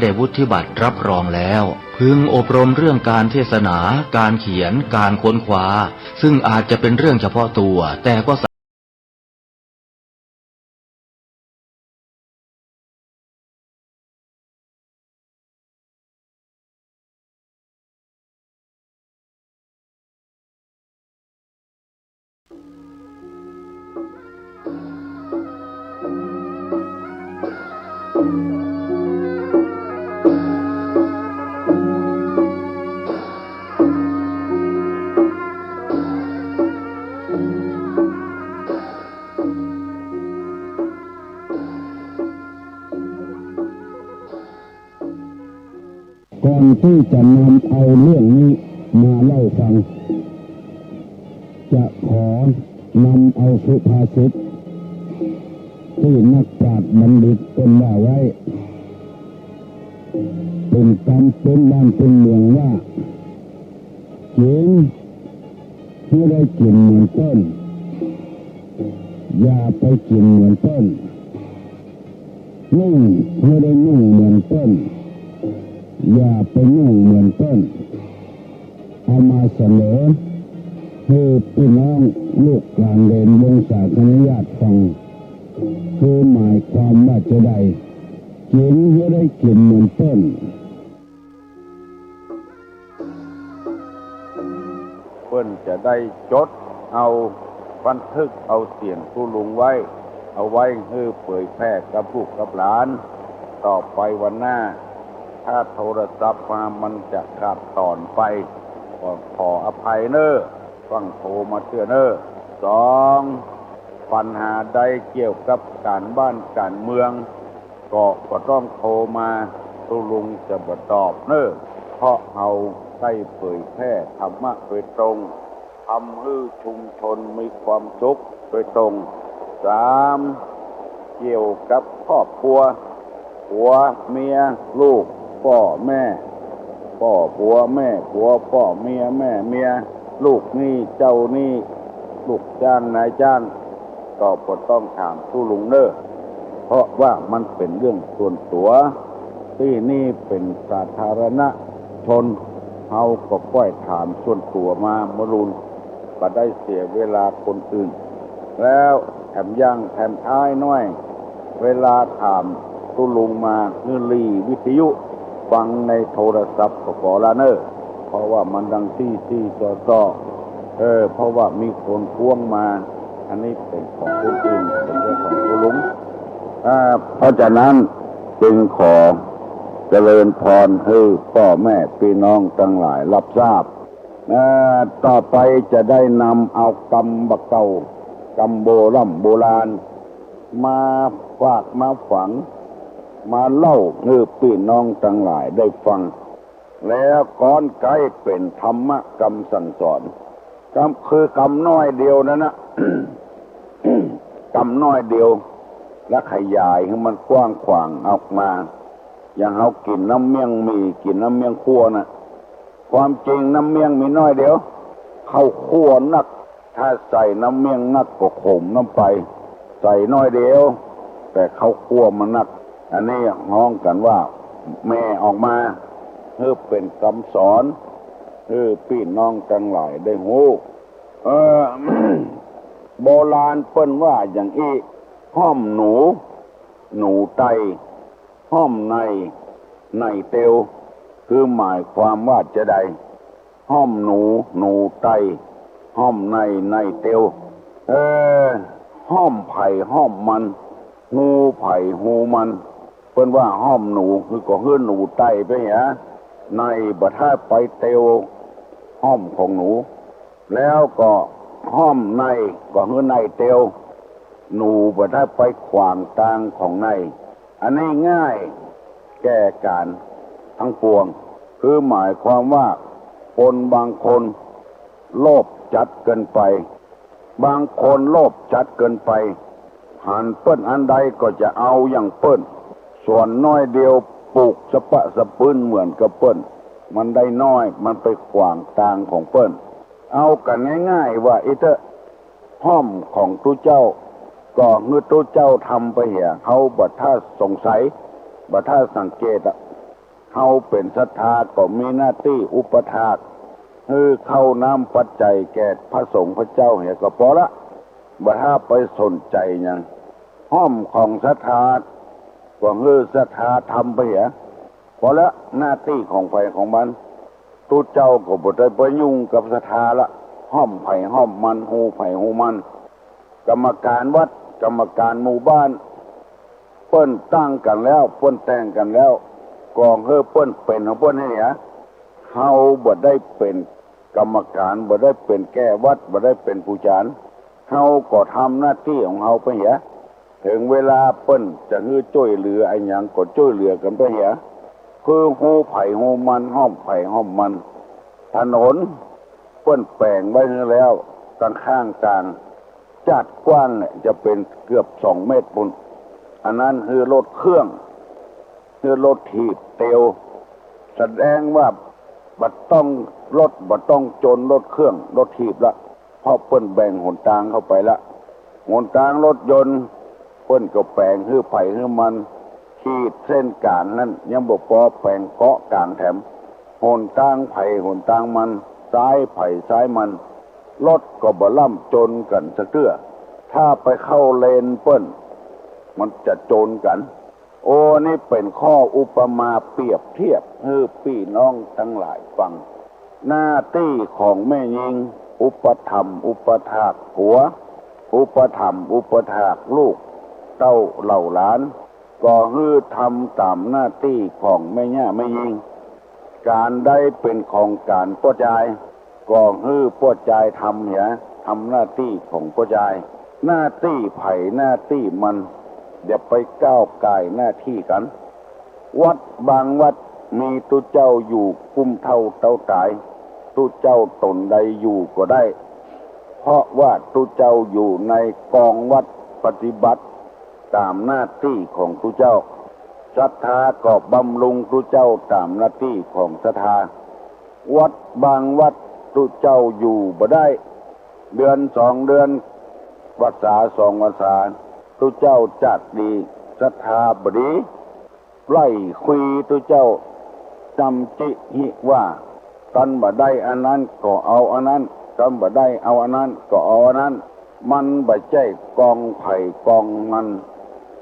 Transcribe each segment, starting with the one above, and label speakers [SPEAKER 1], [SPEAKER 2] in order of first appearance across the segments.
[SPEAKER 1] ได้วุฒิบัตรรับรองแล้วพึงอบรมเรื่องการเทศนา การเขียน การค้นคว้าซึ่งอาจจะเป็นเรื่องเฉพาะตัวแต่ก็
[SPEAKER 2] ก่อนที่จะนำเอาเรื่องนี้มาเล่าฟังจะขอนำเอาสุภาษิตที่นักปราชญ์บัณฑิตเป็นว่าไว้เป็นกรรมเป็นบ้านเป็นเมืองว่ากินเพื่อได้กินเหมือนต้นอย่าไปกินเหมือนต้นนุ่งเพื่อได้นุ่งเหมือนต้นอย่าไปนุ่งเหมือนต้นเอามาเสนอให้พี่น้องลูกหลานเรียนวงศาคณญาติฟังคือหมายความว่าจะได้กินให้ได้กินเหมือนต้น
[SPEAKER 3] เพิ่นจะได้จดเอาบันทึกเอาเสียงผู้ลุงไว้เอาไว้ให้เผยแพร่กับลูกกับหลานต่อไปวันหน้าถ้าโทรศัพท์มามันจะขาดตอนไปขออภัยเนอะฟังโทรมาเชื่อเนอะสองปัญหาใดเกี่ยวกับการบ้านการเมืองก็ต้องโทรมาผู้ลุงจะบ่ตอบเนอะเพราะเอาได้เผยแพร่ธรรมะโดยตรงทำให้ชุมชนมีความสุขโดยตรงสามเกี่ยวกับครอบครัวผัวเมียลูกพ่อแม่พ่อผัวแม่ผัวพ่อเมียแม่เมียลูกนี่เจ้านี่ลูกจ้างนายจ้างก็ต้องถามผู้ลุงเนอะเพราะว่ามันเป็นเรื่องส่วนตัวที่นี่เป็นสาธารณชนเฮาก็ค่อยถามส่วนตัวมาเมื่อรุนก็ได้เสียเวลาคนอื่นแล้วแถมยังแถมท้ายน้อยเวลาถามผู้ลุงมาเงื่อนรีวิทยุฟังในโทรศัพท์ก็พอละเนอะเพราะว่ามันดังที่จอเพราะว่ามีคนพ่วงมาอันนี้เป็นของคนอื่นเป็นเรื่องของผู้ลุงเพราะฉะนั้นจึงขอเจริญพรให้พ่อแม่พี่น้องทั้งหลายรับทราบต่อไปจะได้นำเอากรรมบักเก่ากรรมโบราณมาฝากมาฝังมาเล่าให้พี่น้องทั้งหลายได้ฟังแล้วก้อนไกเป็นธรรมะกรรมสั่งสอนกรรมคือกรรมน้อยเดียวนั่นนะ กรรมน้อยเดียวและขยายให้มันกว้างขวางออกมาอย่างเขากินน้ำเมี่ยงมีกินน้ำเมี่ยงคั่วนะความจริงน้ำเมี่ยงมีน้อยเดียวเข้าคั่วนักถ้าใส่น้ำเมี่ยงนักก็ขมน้ำไปใส่น้อยเดียวแต่เข้าคั่วมันนักอันนี้ห้องกันว่าแม่ออกมาเพื่อเป็นคำสอนพี่น้องทั้งหลายได้หูโบราณเปิ้นว่าอย่างอี้ห้อมหนูไตห้อมในเตียวคือหมายความว่าจะได้ห้อมหนูไตห้อมในเตียวห้อมไผ่ห้อมมันหูไผ่หูมันเปิ้นว่าห้อมหนูคือก็ฮื้อหนูไตไปฮะในบ่ถ้าไปเตียวห้อมของหนูแล้วก็ห้อมในก็ฮื้อในเตียวหนูบ่ถ้าไปขวางทางของในอันนี้ง่ายแก้การทั้งปวงคือหมายความว่าคนบางคนโลภจัดเกินไปบางคนโลภจัดเกินไปหันเปิ้นอันใดก็จะเอาอย่างเปิ้นส่วนน้อยเดียวปลูกสะปะสะปื้นเหมือนกับเปิ้นมันได้น้อยมันไปขวางทางของเปิ้นเอากันง่ายๆว่าอิเตห้อมของตู้เจ้าก็เมื่อตู้เจ้าทำไปเหี้ยเขาบัดถ้าสงสัยบัดถ้าสังเกต เฮาเป็นศรัทธาก็มีหน้าที่อุปถากคือเข้าน้ำปัจจัยแก่พระสงฆ์พระเจ้าเหียก็พอละบ่ถ้าไปสนใจหยังห้อมของศรัทธาก็คือศรัทธาทำไปเหียพอละหน้าที่ของไผของมันตุเจ้าก็บ่ได้ไปยุ่งกับศรัทธาละห้อมไผห้อมมันฮูไผฮูมันกรรมการวัดกรรมการหมู่บ้านเปิ้นตั้งกันแล้วเปิ้นแต่งกันแล้วกองเปิ้นเป็นของเปิ้นให้เนี่ยเฮาบ่ได้เป็นกรรมการบ่ได้เป็นแก้วัดบ่ได้เป็นผู้จารเฮาก็ทำหน้าที่ของเฮาไปเหียถึงเวลาเปิ้นจะฮื้อช่วยเหลือไอ้หยังก็ช่วยเหลือกันไปเหียคือฮูไผฮูมันห้อมไผห้อมมันถนนเปิ้นแปลงไว้แล้วตั้งข้างกลางจัดกว้างเนี่ยจะเป็นเกือบ2 เมตรปุ่นอันนั้นคือรถเครื่องคือรถถีบเตียวแสดงว่าบัดต้องรถบัดต้องจนรถเครื่องรถถีบละเพราะเปิ้นแบ่งหนทางเข้าไปละหนทางรถยนต์เปิ้นก็แปลงคือไผคือมันขีดเส้นกลางนั้นยังบ่พอแปลงเกาะกลางแถมหนทางไผหนทางมันซ้ายไผซ้ายมันรถก็บ่ล่ำจนกันสักเทื่อถ้าไปเข้าเลนเปิ้นมันจะจนกันโอ้นี่เป็นข้ออุปมาเปรียบเทียบให้พี่น้องทั้งหลายฟังหน้าที่ของแม่หญิงอุปถัมภ์อุปถากผัวอุปถัมภ์อุปถากลูกเต้าเหล่าหลานก็คือทำตามหน้าที่ของแม่ย่าแม่หญิงการได้เป็นของการป้อจายก็คือป้อจายทำเหียทำหน้าที่ของป้อจายหน้าที่ไผ่หน้าที่มันอย่าไปก้าวก่ายหน้าที่กันวัดบางวัดมีตุเจ้าอยู่กุ้มเท่าเต้าตายตุเจ้าตนใดอยู่ก็ได้เพราะว่าตุเจ้าอยู่ในกองวัดปฏิบัติตามหน้าที่ของตุเจ้าศรัทธาก็บำรุงตุเจ้าตามหน้าที่ของศรัทธาวัดบางวัดตุเจ้าอยู่บ่ได้เดือน2 เดือนพรรษา2 พรรษาตุเจ้าจัดดีศรัทธาบดีไล่คุยตุเจ้าจำจิหิว่ากันบ่ได้อันนั้นก็เอาอันนั้นกันบ่ได้เอาอันนั้นก็เอาอันนั้นมันบ่ใช่กองไผ่กองมัน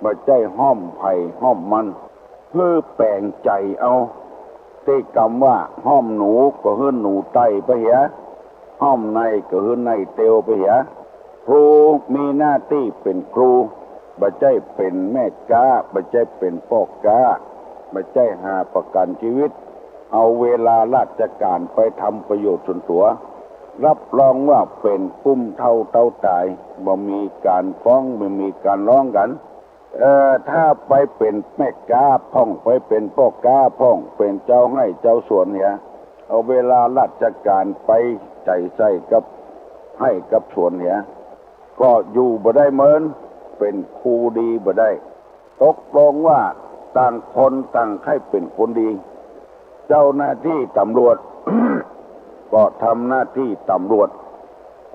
[SPEAKER 3] บ่ใช่ห้อมไผ่ห้อมมันเพื่อแปลงใจเอาที่คำว่าห้อมหนูก็คือหนูไตไปเหียห้อมในก็คือในเตียวไปเหียครูมีหน้าที่เป็นครูบ่ใช่เป็นแม่ค้าบ่ใช่เป็นพ่อค้าบ่ใช่หาประกันชีวิตเอาเวลาราชการไปทำประโยชน์ส่วนตัวรับรองว่าเป็นกุ้มเท่าเต้าตายบ่มีการฟ้องบ่มีการร้องกันถ้าไปเป็นแม่ค้าพ่องไปเป็นพ่อค้าพ่องเป็นเจ้าให้เจ้าสวนเนี่ยเอาเวลาราชการไปใจใส่กับให้กับสวนเนี่ยก็อยู่บ่ได้เหมือนเป็นครูดีบ่ได้ตกลงว่าต่างคนต่างให้เป็นคนดีเจ้าหน้าที่ตำรวจ ก็ทำหน้าที่ตำรวจ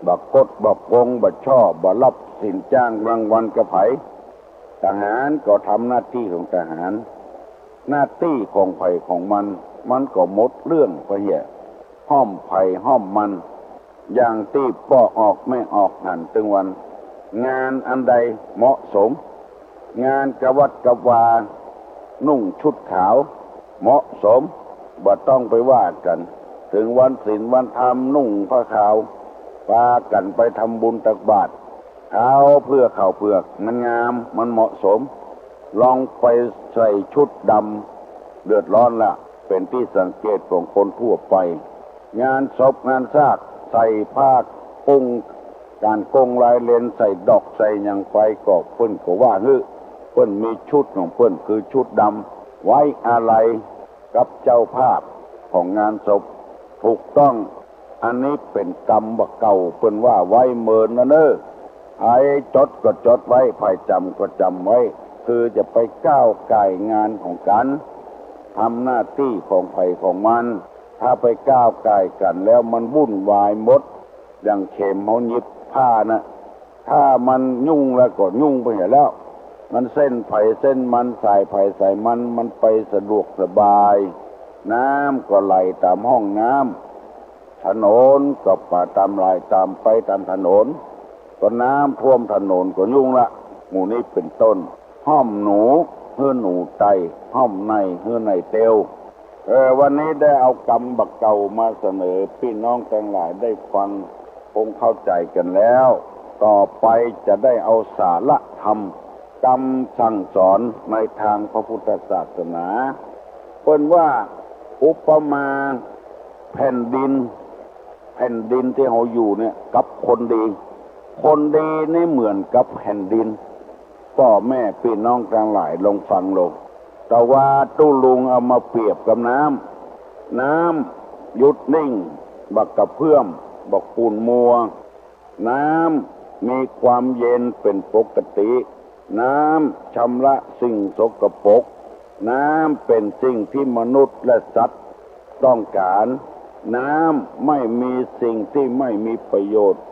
[SPEAKER 3] บักกดบักโกงบักช่อบักรับสินจ้างรางวัลกระไผทหารก็ทำหน้าที่ของทหารหน้าที่ของไผ่ของมันก็หมดเรื่องไปเหี้ยห้อมไผ่ห้อมมันอย่างที่ป้อออกไม่ออกหันตึงวันงานอันใดเหมาะสมงานกวัดกวานุ่งชุดขาวเหมาะสมบ่ต้องไปว่ากันถึงวันศีลวันธรรมนุ่งผ้าขาวพากันไปทำบุญตักบาตรเอาเพื่อข้าวเปลือกมันงามมันเหมาะสมลองไปใส่ชุดดำเดือดร้อนละเป็นที่สังเกตของคนทั่วไปงานศพงานซากใส่ผ้ากุ้งการกงลายเลนใส่ดอกใส่ยังไปก็เพิ่นก็ว่าเพิ่นมีชุดของเพิ่นคือชุดดำไว้อาลัยกับเจ้าภาพของงานศพถูกต้องอันนี้เป็นกรรมบ่เก่าเพิ่นว่าไว้เมินนะเนอไอ้จดก็จดไว้ไผจำก็จำไว้คือจะไปก้าวไก่งานของกันทำหน้าที่ของไผของมันถ้าไปก้าวไก่กันแล้วมันวุ่นวายหมดอย่างเข็มเฮาหยิบผ้านะถ้ามันยุ่งแล้วก็ยุ่งไปเสียแล้วมันเส้นไผเส้นมันสายไผสายมันไปสะดวกสบาย น้ำก็ไหลตามห้องน้ำถนนก็ป่าตามไหลตามไปตามถนนก็น้ำท่วมถนนก็ยุ่งละหมู่นี้เป็นต้นห้อมหนูเฮือหนูไตห้อมในเฮือในเตียววันนี้ได้เอากรรมบักเก่ามาเสนอพี่น้องทั้งหลายได้ฟังคงเข้าใจกันแล้วต่อไปจะได้เอาสาระธรรมกรรมสั่งสอนในทางพระพุทธศาสนาเพิ่นว่าอุปมาแผ่นดินที่เราอยู่เนี่ยกับคนดีนี่เหมือนกับแผ่นดินพ่อแม่พี่น้องทั้งหลายลองฟังลงแต่ว่าตู้ลุงเอามาเปรียบกับน้ำหยุดนิ่งบักกระเพื่อมบักปูนมัวน้ำมีความเย็นเป็นปกติน้ำชำระสิ่งสกปรกน้ำเป็นสิ่งที่มนุษย์และสัตว์ต้องการน้ำไม่มีสิ่งที่ไม่มีประโยชน์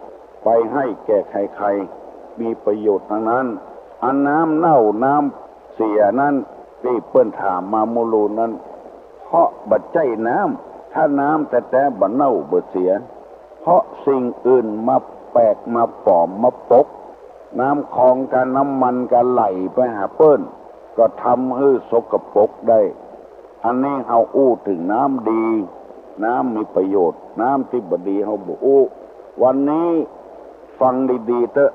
[SPEAKER 3] ไปให้แก่ใครๆมีประโยชน์ทั้งนั้นอันน้ำเน่าน้ำเสียนั้นที่เปิ้นถามมาโมลูนั้นเพราะบัดใจน้ำถ้าน้ำแต่บัดเน่าบัดเสียเพราะสิ่งอื่นมาแปลกมาปลอมมาปกน้ำคลองกับน้ำมันก็ไหลไปหาเปิ้นก็ทำให้สกปรกได้อันนี้เอาอู้ถึงน้ำดีน้ำมีประโยชน์น้ำที่บดีเอาบอกอู้วันนี้ฟังดีๆเถอะ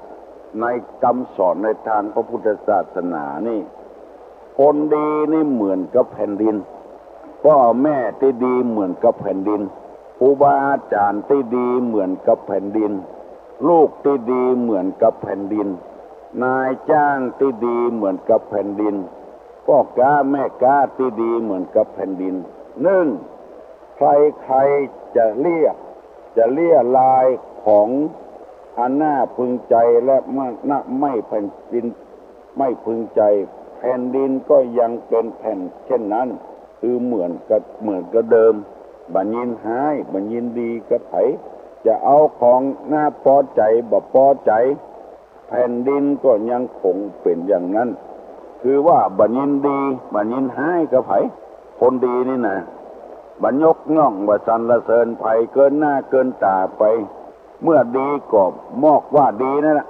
[SPEAKER 3] ในคำสอนในทางพระพุทธศาสนานี่คนดีนี่เหมือนกับแผ่นดินพ่อแม่ที่ดีเหมือนกับแผ่นดินครูบาอาจารย์ที่ดีเหมือนกับแผ่นดินลูกที่ดีเหมือนกับแผ่นดินนายจ้างที่ดีเหมือนกับแผ่นดินพ่อค้าแม่ค้าที่ดีเหมือนกับแผ่นดินใครจะเลี่ยลายของอันน่าพึงใจและไม่แผ่นดินไม่พึงใจแผ่นดินก็ยังเป็นแผ่นเช่นนั้นคือเหมือนกับเดิมบัญญินหายบัญญินดีก็ไผจะเอาของน่าพอใจบ่พอใจแผ่นดินก็ยังคงเป็นอย่างนั้นคือว่าบัญญินดีบัญญินหายก็ไผคนดีนี่นะบัญยกย่องบ่สรรเสริญไผเกินหน้าเกินตาไปเมื่อดีก็มอกว่าดีนั่นแหละ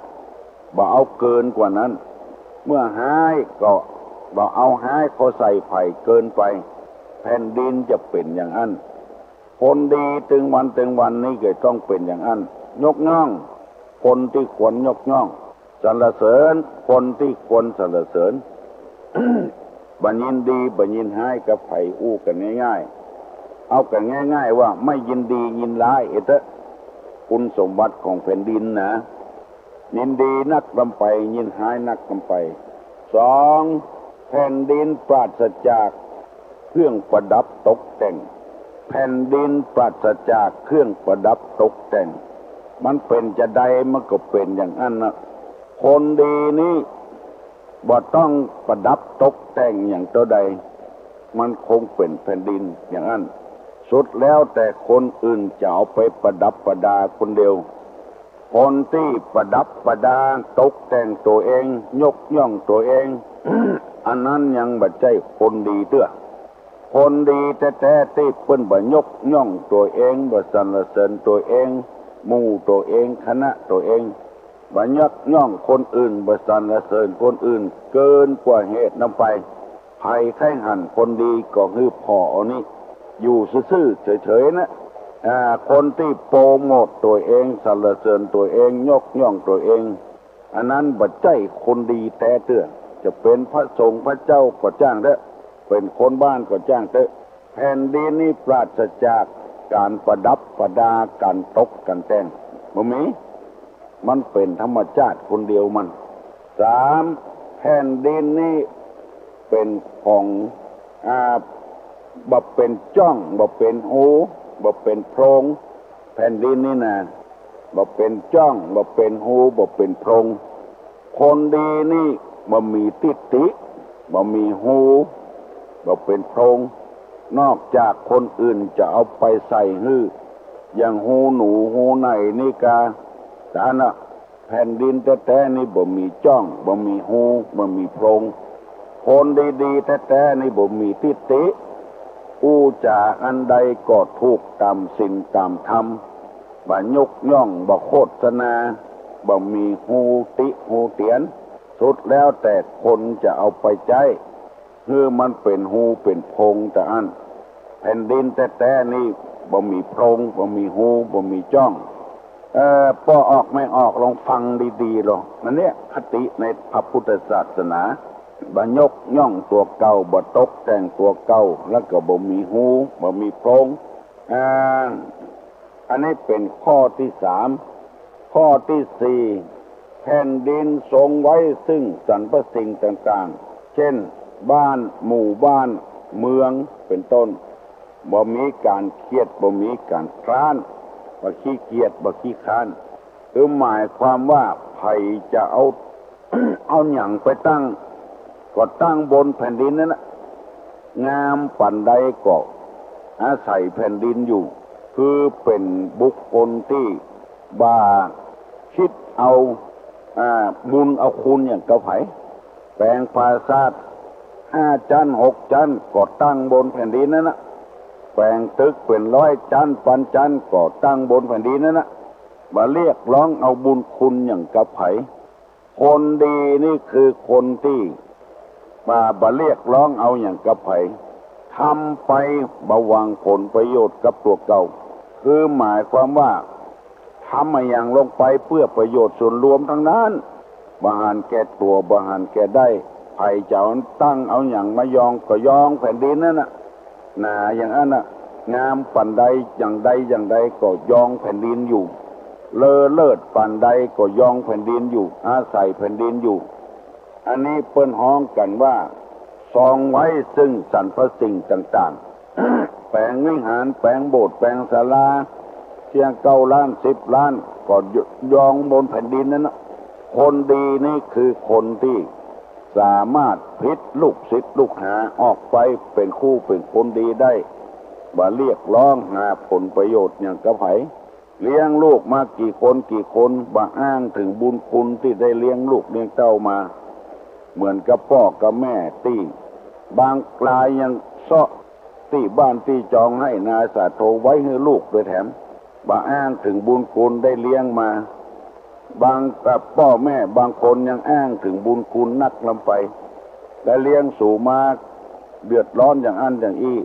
[SPEAKER 3] บ่เอาเกินกว่านั้นเมื่อหายก็บ่เอาหายเขาใส่ไผ่เกินไปแผ่นดินจะเป็นอย่างนั้นคนดีถึงวันนี้ก็ต้องเป็นอย่างนั้นยกย่องคนที่ควรยกย่องสรรเสริญคนที่ควรสรรเสริญ บัญญินดีบัญญินหายกับไผ่อู้กันง่ายๆเอากันง่ายๆว่าไม่ยินดียินร้ายเถอะคุณสมบัติของแผ่นดินนะยินดีนักลำไปยินหายนักลำไป2แผ่นดินปราศจากเครื่องประดับตกแต่งแผ่นดินปราศจากเครื่องประดับตกแต่งมันเป็นจะใดมันก็เป็นอย่างนั้นนะคนดีนี่บ่ต้องประดับตกแต่งอย่างตัวใดมันคงเป็นแผ่นดินอย่างนั้นสุดแล้วแต่คนอื่นจะเอาไปประดับประดาคนเดียวคนที่ประดับประดาตกแต่งตัวเองยกย่องตัวเอง อันนั้นยังบ่ใช่คนดีเด้อคนดีแท้ๆที่เพิ่นบ่ยกย่องตัวเองบ่สรรเสริญตัวเองหมู่ตัวเองคณะตัวเองบ่ยกย่องคนอื่นบ่สรรเสริญคนอื่นเกินกว่าเหตุนำไปไผใครหันคนดีก็คือพ่อเอานี้อยู่ซื่อๆเฉยๆนะคนที่โปรโมทตัวเองสรรเสริญตัวเองยกย่องตัวเองอันนั้นบ่ใช่คนดีแท้เตื้อจะเป็นพระสงฆ์พระเจ้าก็จ้างเถอะเป็นคนบ้านก็จ้างเถอะแผ่นดินนี้ปราศจากการประดับประดาการตกกันแต่งบ่มีมันเป็นธรรมชาติคนเดียวมัน3แผ่นดินนี้เป็นของบ่เป็นจ้องบ่เป็นหูบ่เป็นโพรงแผ่นดินนี่นะบ่เป็นจ้องบ่เป็นหูบ่เป็นโพรงคนดีนี่บ่มีทิฏฐิบ่มีหูบ่เป็นโพรงนอกจากคนอื่นจะเอาไปใส่หื้ออย่างหูหนูหูไหนนี่กาสานะแผ่นดินแท้ๆนี่บ่มีจ้องบ่มีหูบ่มีโพรงคนดีๆแท้ๆนี่บ่มีทิฏฐิอู้ จาอันใดก็ถูกตามศีลตามธรรมบ่ยกย่องบ่โฆษณาบ่มีหูติหูเตียนสุดแล้วแต่คนจะเอาไปใจคือมันเป็นหูเป็นโพงแต่อันแผ่นดินแต่นี่บ่มีโพรงบ่มีหูบ่มีจ้องพอออกไม่ออกลองฟังดีๆหรอกนั่นเนี่ยคติในพระพุทธศาสนาบ่ยกย่องตัวเก่าบ่ตกแต่งตัวเก่าแล้วก็บ่มีหูบ่มีโพรงอันนี้เป็นข้อที่สามข้อที่สี่แผ่นดินทรงไว้ซึ่งสรรพสิ่งต่างๆเช่นบ้านหมู่บ้านเมืองเป็นต้นบ่มีการเครียดบ่มีการคร้านบ่ขี้เกียจบ่ขี้ค้านคือหมายความว่าไผจะเอา เอาหยังไปตั้งก็ตั้งบนแผ่นดินนั่นนะงามปานใดก็อาศัยแผ่นดินอยู่คือเป็นบุคคลที่บ่าคิดเอาบุญเอาคุณอย่างกระไผแปลงปราสาท5 ชั้น 6 ชั้นก็ตั้งบนแผ่นดินนั่นนะแปลงตึกเป็น100 ชั้นพันชั้นก็ตั้งบนแผ่นดินนั่นนะมาเรียกร้องเอาบุญคุณอย่างกระไผคนดีนี่คือคนที่มาเรียกร้องเอาอย่างกระไผทำไปบ่หวังผลประโยชน์กับตัวเก่าคือหมายความว่าทำมาอย่างลงไปเพื่อประโยชน์ส่วนรวมทั้งนั้นบ่หันแก่ตัวบ่หันแก่ได้ไผเจ้าตั้งเอาอย่างมายองก็ยองแผ่นดินนั่นน่ะอย่างนั้นน่ะงามปานใดอย่างใดอย่างใดก็ยองแผ่นดินอยู่เลอเลิศปานใดก็ยองแผ่นดินอยู่อาศัยแผ่นดินอยู่อันนี้เปิ้นฮ้องกันว่าทรงไว้ซึ่งสรรพสิ่งต่างๆ แปลงวิหารแปลงโบสถ์แปลงศาลาเพียง9 ล้าน10 ล้านก็ยองบนแผ่นดินนั้นนะคนดีนี่คือคนที่สามารถพิษลูกศิษย์ลูกหาออกไปเป็นคู่เป็นคนดีได้บ่เรียกร้องหาผลประโยชน์อย่างกระไผเลี้ยงลูกมากี่คนบ่อ้างถึงบุญคุณที่ได้เลี้ยงลูกเลี้ยงเต้ามาเหมือนกับพ่อกับแม่ที่บางกลายยังเซาะที่บ้านที่จองให้นายสาโทไว้ให้ลูกโดยแถมบ่อ้างถึงบุญคุณได้เลี้ยงมาบางกับพ่อแม่บางคนยังอ้างถึงบุญคุณนักลำไปและเลี้ยงสู่มาเดือดร้อนอย่างอันอย่างอี้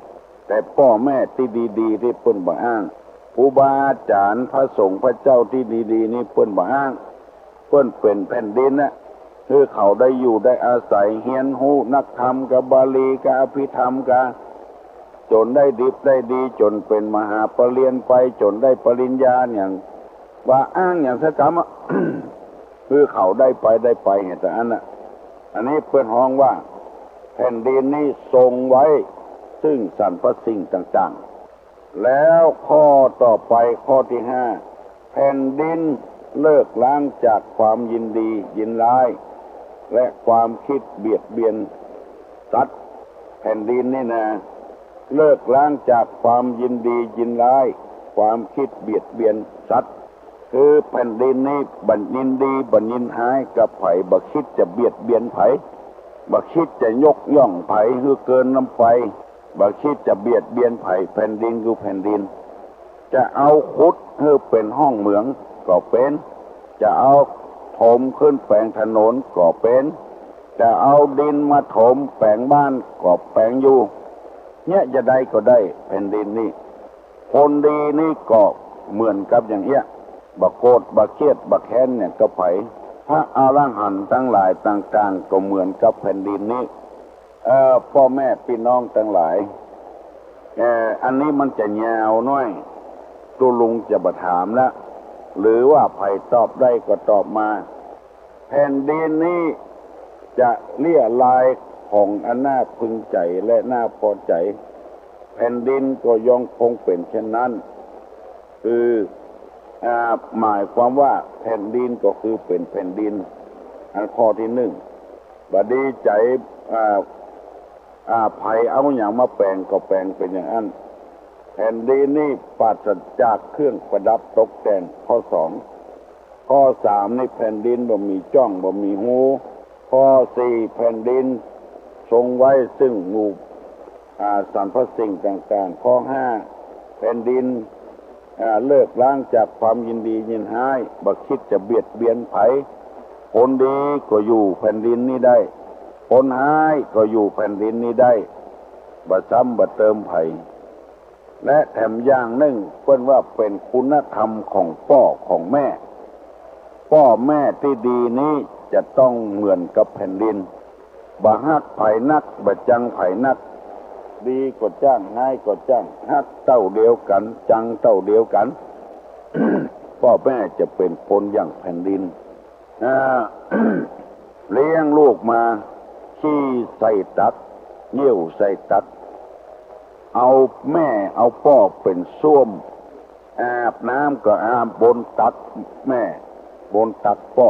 [SPEAKER 3] แต่พ่อแม่ที่ดีๆที่เปิ้นบ่อ้างครูบาอาจารย์พระสงฆ์พระเจ้าที่ดีๆนี่เปิ้นบ่อ้างเปิ้นเป็นแผ่นดินนะคือเขาได้อยู่ได้อาศัยเฮียนฮู้นักธรรมกับบาลีกับอภิธรรมกับจนได้ดิบได้ดีจนเป็นมหาปรริญญาไปจนได้ปริญญาอย่างว่าอ้างอย่างสักคำ คือเขาได้ไปเหตุอันน่ะอันนี้เพื่อนฮ้องว่าแผ่นดินนี้ทรงไว้ซึ่งสรรพสิ่งต่างๆแล้วข้อต่อไปข้อที่5แผ่นดินเลิกล้างจากความยินดียินร้ายและความคิดเบียดเบียนสัตว์แผ่นดินนี่นะเลิกล้างจากความยินดียินร้ายความคิดเบียดเบียนสัตว์คือแผ่นดินนี้บัญญินดีบัญญินหายกับไผบ่คิดจะเบียดเบียนไผบ่คิดจะยกย่องไผคือเกินน้ำไปบ่คิดจะเบียดเบียนไผแผ่นดินคือแผ่นดินจะเอาขุดให้เป็นห้องเหมืองก็เป็นจะเอาถมขึ้นแปลงถนนก็เป็นจะเอาดินมาถมแปลงบ้านก็แปลงอยู่เนี่ยจะได้ก็ได้แผ่นดินนี่คนดีนี่ก็เหมือนกับอย่างเงี้ยบักโกรธบักเครียดบักแค้นเนี่ยก็ไผพระอรหันต์ทั้งหลายต่างๆก็เหมือนกับแผ่นดินนี้พ่อแม่พี่น้องทั้งหลายอันนี้มันจะยาวน้อยตัวลุงจะมาถามแล้วหรือว่าไผตอบได้ก็ตอบมาแผ่นดินนี้จะเลี่ยลายของอันน่าพึงใจและน่าพอใจแผ่นดินก็ยังคงเป็นเช่นนั้นคือหมายความว่าแผ่นดินก็คือเป็นแผ่นดินอันข้อที่1บัดนี้ใจไผเอาอย่างมาแปลงก็แปลงเป็นอย่างนั้นแผ่นดินนี่ปราศจากเครื่องประดับตกแต่งข้อ2ข้อ3นี่แผ่นดินบ่มีจ้องบ่มีหูข้อ4แผ่นดินทรงไว้ซึ่งงู สรรพสิ่งต่างๆข้อห้าแผ่นดินเลิกล้างจากความยินดียินร้ายบักคิดจะเบียดเบียนไผคนดีก็อยู่แผ่นดินนี้ได้คนร้ายก็อยู่แผ่นดินนี้ได้บ่ซ้ำบ่เติมไผและแถมอย่างหนึ่งเพิ่นว่าเป็นคุณธรรมของพ่อของแม่พ่อแม่ที่ดีนี้จะต้องเหมือนกับแผ่นดินบ่ฮักไผนักบ่จังไผนักดีก็จ้างง่ายก็จ้างฮักเต้าเดียวกันจังเต้าเดียวกัน พ่อแม่จะเป็นคนอย่างแผ่นดิน เลี้ยงลูกมาขี้ใส่ตักเยี่ยวใส่ตักเอาแม่เอาพ่อเป็นส้วมอาบน้ำก็อาบบนตักแม่บนตักพ่อ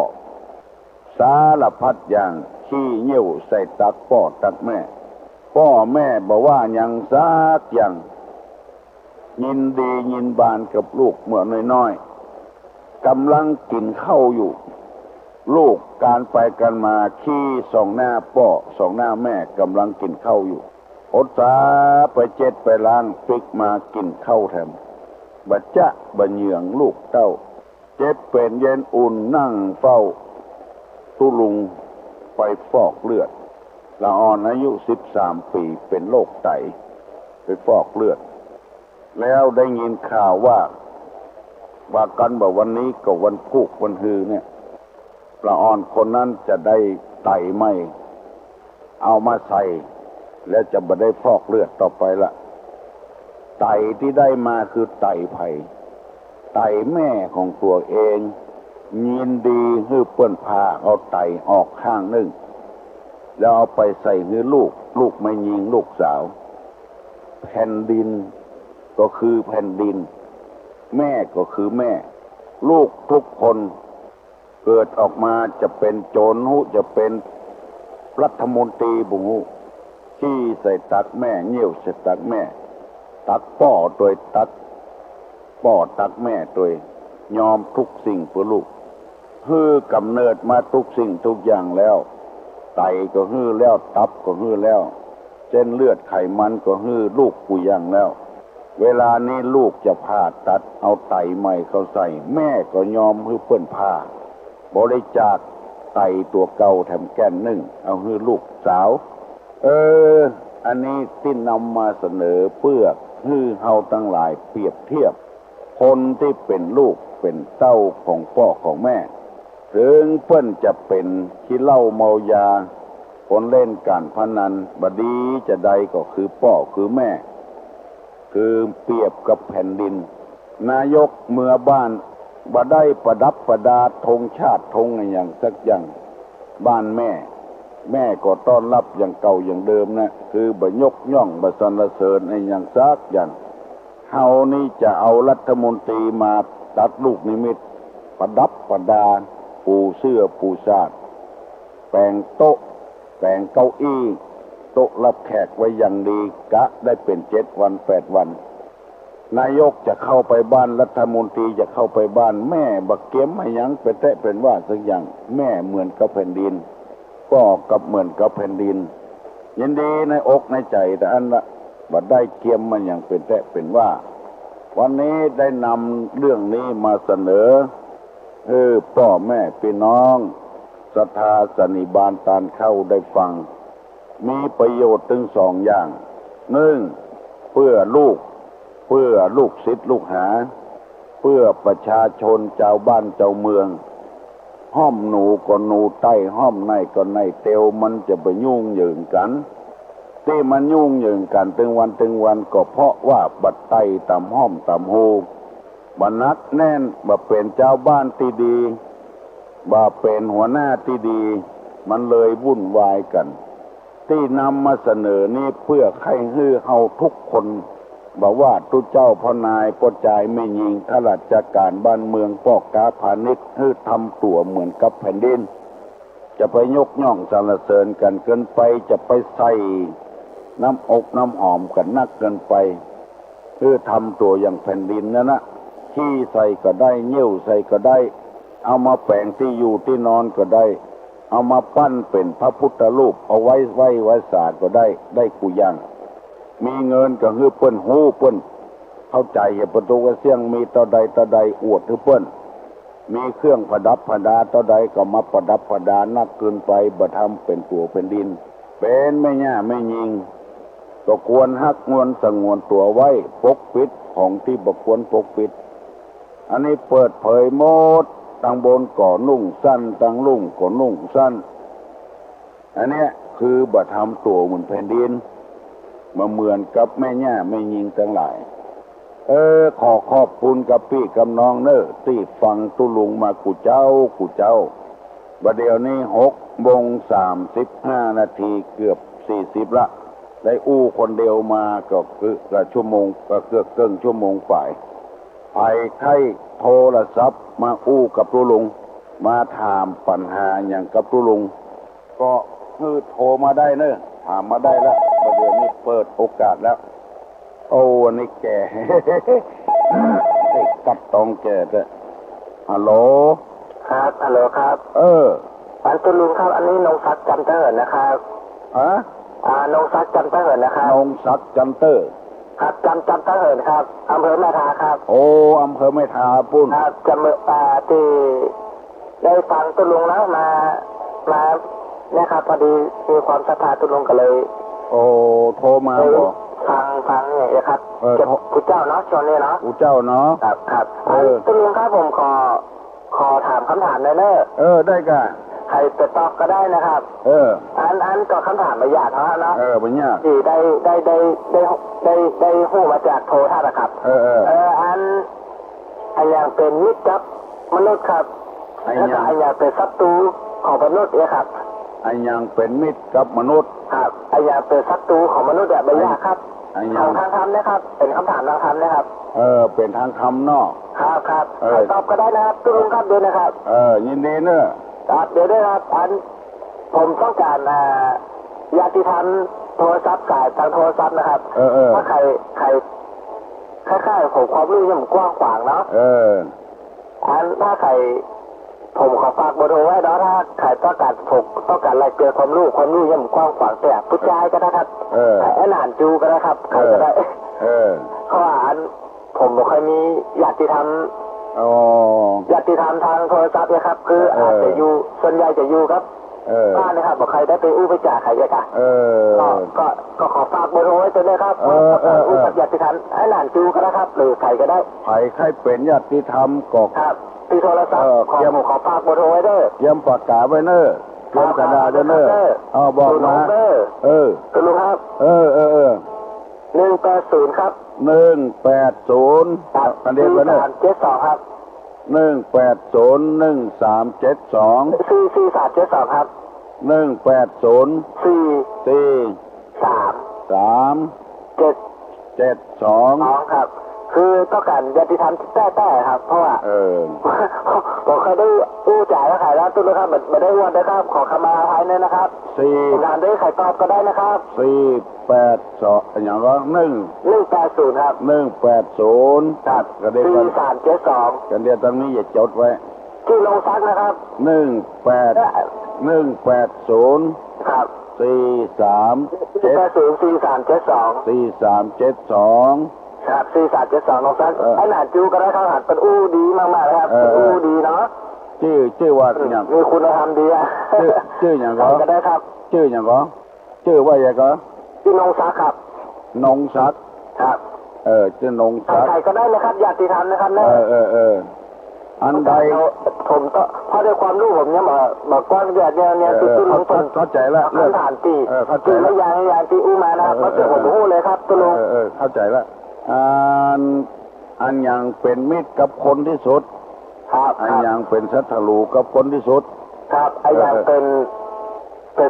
[SPEAKER 3] สารพัดอย่างขี้เยี่ยวใส่ตักพ่อตักแม่พ่อแม่บอกว่าอย่างซักอย่างยินดียินบานกับลูกเมื่อน้อยๆกำลังกินข้าวอยู่ลูกการไปกันมาขี้ส่องหน้าพ่อส่องหน้าแม่กำลังกินข้าวอยู่อดสาไปเจ็ดไปล้างพริกมากินข้าวแถมบัดจะบัดเหยื่องลูกเต้าเจ็บเป็นเย็นอุ่นนั่งเฝ้าตุลุงไปฟอกเลือดละอ่อนอายุ13 ปีเป็นโรคไตไปฟอกเลือดแล้วได้ยินข่าวว่ากันบอกวันนี้ก็วันพุกวันฮือเนี่ยละอ่อนคนนั้นจะได้ไตไม่เอามาใส่แล้วจะบ่ได้ฟอกเลือดต่อไปละไตที่ได้มาคือไตไผ่ไตแม่ของตัวเองยินดีให้เปิ้นพาเอาไตออกข้างหนึ่งแล้วเอาไปใส่ให้ลูกไม่ยิงลูกสาวแผ่นดินก็คือแผ่นดินแม่ก็คือแม่ลูกทุกคนเกิดออกมาจะเป็นโจรหูจะเป็นรัฐมนตรีบุหูขี้ใส่ตักแม่เงี้ยวใส่ตักแม่ตักป่อโดยตักป่อตักแม่โดยยอมทุกสิ่งเพื่อลูกฮื้อกำเนิดมาทุกสิ่งทุกอย่างแล้วไตก็ฮื้อแล้วตับก็ฮื้อแล้วเส้นเลือดไขมันก็ฮื้อลูกกูอย่างแล้วเวลานี้ลูกจะผ่าตัดเอาไตใหม่เขาใส่แม่ก็ยอมฮื้อเปิ้นผ่าบริจาคไตตัวเก่าแถมแก้นหนึ่งเอาฮื้อลูกสาวอันนี้ที่นำมาเสนอเพื่อฮื้อเฮาทั้งหลายเปรียบเทียบคนที่เป็นลูกเป็นเต้าของพ่อของแม่ถึงเพิ่นจะเป็นขี้เหล้าเมายาคนเล่นการพนันบดีจะใดก็คือพ่อคือแม่คือเปรียบกับแผ่นดินนายกเมื่อบ้านบ่ได้ประดับประดาธงชาติธงอย่างสักอย่างบ้านแม่ก็ต้อนรับอย่างเก่าอย่างเดิมนะคือบ่ยกย่องบ่สรรเสริญอย่างซักอย่างเฮานี่จะเอารัฐมนตรีมาตัดลูกนิมิตประดับประดาปูเสื้อปูสาดแปลงโต๊ะแปลงเก้าอี้โต๊ะรับแขกไว้อย่างดีกะได้เป็น7 วัน 8 วันนายกจะเข้าไปบ้านรัฐมนตรีจะเข้าไปบ้านแม่บักเก็มให้ยังเป็นแท้เป็นว่าสักอย่างแม่เหมือนกับแผ่นดินก็กับเหมือนกับแผ่นดินยินดีในอกในใจแต่อันละบัดได้เกียมมันอย่างเป็นแท้เป็นว่าวันนี้ได้นำเรื่องนี้มาเสนอพ่อแม่พี่น้องศรัทธาสนิบาตตานเข้าได้ฟังมีประโยชน์ถึง2 อย่าง1เพื่อลูกศิษย์ลูกหาเพื่อประชาชนชาวบ้านชาวเมืองห้อมหนูก็หนูใต้ห้อมในก็ในเตียวมันจะไปยุ่งเหยิงกันที่มันยุ่งเหยิงกันถึงวันก็เพราะว่าบัดไต้ตำห้อมตำหูบันักแน่นบ่เป็นเจ้าบ้านที่ดีบ่เป็นหัวหน้าที่ดีมันเลยวุ่นวายกันที่นำมาเสนอนี้เพื่อให้ฮื้อเฮาทุกคนบอกว่าทุกเจ้าพ่อนายพ่อจ่ายไม่ยิงข้าราชการบ้านเมืองปอกกาพาณิชย์ฮื้อทำตัวเหมือนกับแผ่นดินจะไปยกย่องสรรเสริญกันเกินไปจะไปใส่น้ำอกน้ำหอมกันนักเกินไปฮื้อทำตัวอย่างแผ่นดินนะขี้ใส่ก็ได้เยี่ยวใส่ก็ได้เอามาแปลงที่อยู่ที่นอนก็ได้เอามาปั้นเป็นพระพุทธรูปเอาไว้ศาสตร์ก็ได้กูย่าง มีเงินก็ฮือเปิ้นฮู้เปิ้นเข้าใจเหตุประตูกระเสียงมีต่อใดอวดฮือเปิ้นมีเครื่องประดับประดาต่อใดก็มาประดับประดานักเกินไปบ่ทำเป็นตัวเป็นดินเป็นไม่ย่าไม่ยิงก็ควรฮักงวนสงวนตัวไว้ปกปิดของที่บ่ควรปกปิดอันนี้เปิดเผยหมดตั้งบนก็นุ่งสั้นตั้งลุ่งก็นุ่งสั้นอันเนี้ยคือบ่ทำตัวเหมือนแผ่นดินมาเหมือนกับแม่ย่าไม่ยิงทั้งหลายขอขอบคุณกับพี่กับน้องเนอที่ฟังตุลุงมากูเจ้าบัดเดี๋ยวนี้6:35 นาทีเกือบ40ละได้อู้คนเดียวมาก็คือชั่วโมงก็เกือบครึ่งชั่วโมงฝ่ายไปใครโทรศัพท์มาอู้กับตุลุงมาถามปัญหาอย่างกับตุลุงก็คือโทรมาได้เนอะถามมาได้แล้วบัดเดี๋ยวนี้เปิดโอกาสแล้วโอ้วันนี้แก่ ไอ้กัดตองแก่แต่ฮัลโหล
[SPEAKER 4] ครับฮัลโหลครับอันตุลุงครับอันนี้นงศักดิ์จันเตอร์นะครับนงศักดิ์จันเตอร์นะครับ
[SPEAKER 3] นงศักดิ์จันเตอร์
[SPEAKER 4] ครับจันเตอร์ครับอำเภอแม่ทาครับ
[SPEAKER 3] โอ้อำเภอแม่ทาปุ้น
[SPEAKER 4] ครับจำที่ได้ฟังตุลุงแล้วมาเนี่ยครับพอดีมีความศรัทธาตุลุงก็เลย
[SPEAKER 3] โอ้โทรมาบอก
[SPEAKER 4] ฟังเนี่ยครับจะผู้เจ้าเนาะชนเนี่ยเนาะ
[SPEAKER 3] ผู้เจ้าเนาะ
[SPEAKER 4] ครับตุลุงครับผมขอถามคำถามเลยเนอะ
[SPEAKER 3] ได้ก่ะ
[SPEAKER 4] ใครจะตอบก็ได้นะครับอันก็คำถามไม่ยากเท่านั้นเนาะ
[SPEAKER 3] ไม่ยาก
[SPEAKER 4] ที่ได้หู้มาจากโทรทัศน์ครับอันอย่างเป็นมิตรกับมนุษย์ครับแล้วก็อันอย่างเป็นศัตรูของมนุษย์เนี่ยครับ
[SPEAKER 3] อันอย่างเป็นมิตรกับมนุษย์
[SPEAKER 4] ครับอันอย่างเป็นศัตรูของมนุษย์แบบไม่ยากครับทางธรรมนะครับเป็นคำถามทางธรรมนะครับ
[SPEAKER 3] เป็นทางธรรมเนาะ
[SPEAKER 4] ครับใครตอบก็ได้นะครับตุลุงครับเดี๋ยวนะครับ
[SPEAKER 3] ยินดีเนอะ
[SPEAKER 4] ครับเดี๋ยวได้ครับอันผมต้องการญาติธรรมโทรศัพท์สายทางโทรศัพท์นะครับถ้าใครคล้ายๆผมความรู้ยังกว้างขวางเนาะอันถ้าใครผมขอฝากเบอร์โทรไว้เนาะถ้าใครต้องการอะไรเกี่ยวความรู้ยังกว้างขวางแต่ผู้ชายก็ได้ครับไอ้หลานจูก็ได้ครับใครก็ได้เพราะว่าอันผมไม่ค่อยมีญาติธรรมทางโทรศัพท์นะครับคืออาจจะอยู่ส่วนใหญ่จะอยู่ครับบ้านนะครับบอกใครได้ไปอู้ไปจ่าใครจะก็ขอฝากเบอร์โทรไว้ตัวนี้ครับอู้กับญาติธรรมไอ้หลานจูก็ได้ครับหรือใครก็ได้
[SPEAKER 3] ใครเป็นญาติธรรมก็
[SPEAKER 4] ครับที่โทรศัพท์ขอฝากเบอร์โทรไว้เด้อ
[SPEAKER 3] ย้ำปากกาไว้เนอะย้ำกระดาษเนอะบอกมา
[SPEAKER 4] ตุลุงครับ180ครับ
[SPEAKER 3] 180กันเดียวกันเนอะ
[SPEAKER 4] 372ครับ
[SPEAKER 3] 1801372
[SPEAKER 4] 4372ครับ
[SPEAKER 3] 1804372
[SPEAKER 4] ครับคือต้องการญาติธรรมแต่ครับเพราะว่าผมเคยได้อู้จ่ายแล้วขายแล้วตุ้นนะครับไม่ได้วันนะครับขอขมาภายในนะครับงานได้ขายตอบก็ได้นะครับ
[SPEAKER 3] 482อย่างร้อง
[SPEAKER 4] 180ครับ
[SPEAKER 3] 180
[SPEAKER 4] ครับ4372
[SPEAKER 3] กันเดียวตรงนี้อย่าจดไว้
[SPEAKER 4] ที่ลงซักนะครับ
[SPEAKER 3] 180
[SPEAKER 4] ครับ
[SPEAKER 3] 4372
[SPEAKER 4] ครับ4372ลงซักไอ้หลานจูก็ได้เข้าหัดเป็นอู้ดีมากๆครับเป็นอู้ดีเนาะ
[SPEAKER 3] ชื่อว่าอย่าง
[SPEAKER 4] มีคุณธรรมดีอ่ะ
[SPEAKER 3] ชื่ออย่าง
[SPEAKER 4] ก็ได้ครับ
[SPEAKER 3] ชื่ออย่างก็ชื่อว่าอย่างก็
[SPEAKER 4] ชื่อนงศักดิ์ครับ
[SPEAKER 3] นงศักดิ์
[SPEAKER 4] ครับ
[SPEAKER 3] ชื่อนงศักดิ์
[SPEAKER 4] ใครก็ได้นะครับญาติธรรมนะครับนะ
[SPEAKER 3] อันใด
[SPEAKER 4] ผมก็พอได้ความรู้ผมเนี่ยบอกก้อนเดือดเนี่ยที่ตุ้ลุง
[SPEAKER 3] เข้าใจแล้ว
[SPEAKER 4] เรื่องฐานตีคือแล้วอย่างที่อู้มานะครับเขาเจอผมรู้เลยครับตุ้ลุง
[SPEAKER 3] เข้าใจแล้วอันยังเป็นมิตรกับคนที่สุด
[SPEAKER 4] ครับ
[SPEAKER 3] อันยังเป็นศัตรูกับคนที่สุด
[SPEAKER 4] ครับอันยังเป็น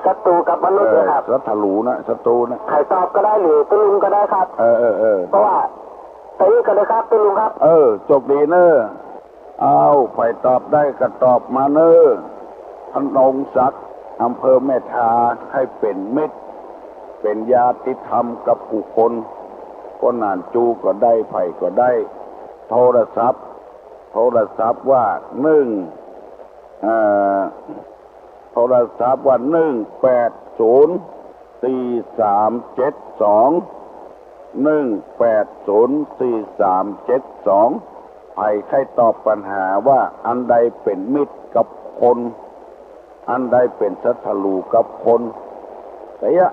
[SPEAKER 4] ศัตรูกับมนุษย์นะครับ
[SPEAKER 3] ศัตรูนะศัตรูนะ
[SPEAKER 4] ใครตอบก็ได้หรือตุ้ลุงก็ได้ครับเพราะว่าไปกันเลยครับตุ้ลุงครับ
[SPEAKER 3] จบดีเนอะเอาไปตอบได้ก็ตอบมาเนอะท่านนงศักดิ์อำเภอแม่ทาให้เป็นมิตรเป็นญาติธรรมกับผู้คนก็นานจูก็ได้ไผ่ก็ได้โทรศัพท์ว่าโทรศัพท์ว่า1804372 ไผ่ใครตอบปัญหาว่าอันใดเป็นมิตรกับคน อันใดเป็นศัตรูกับคนแต่ยะ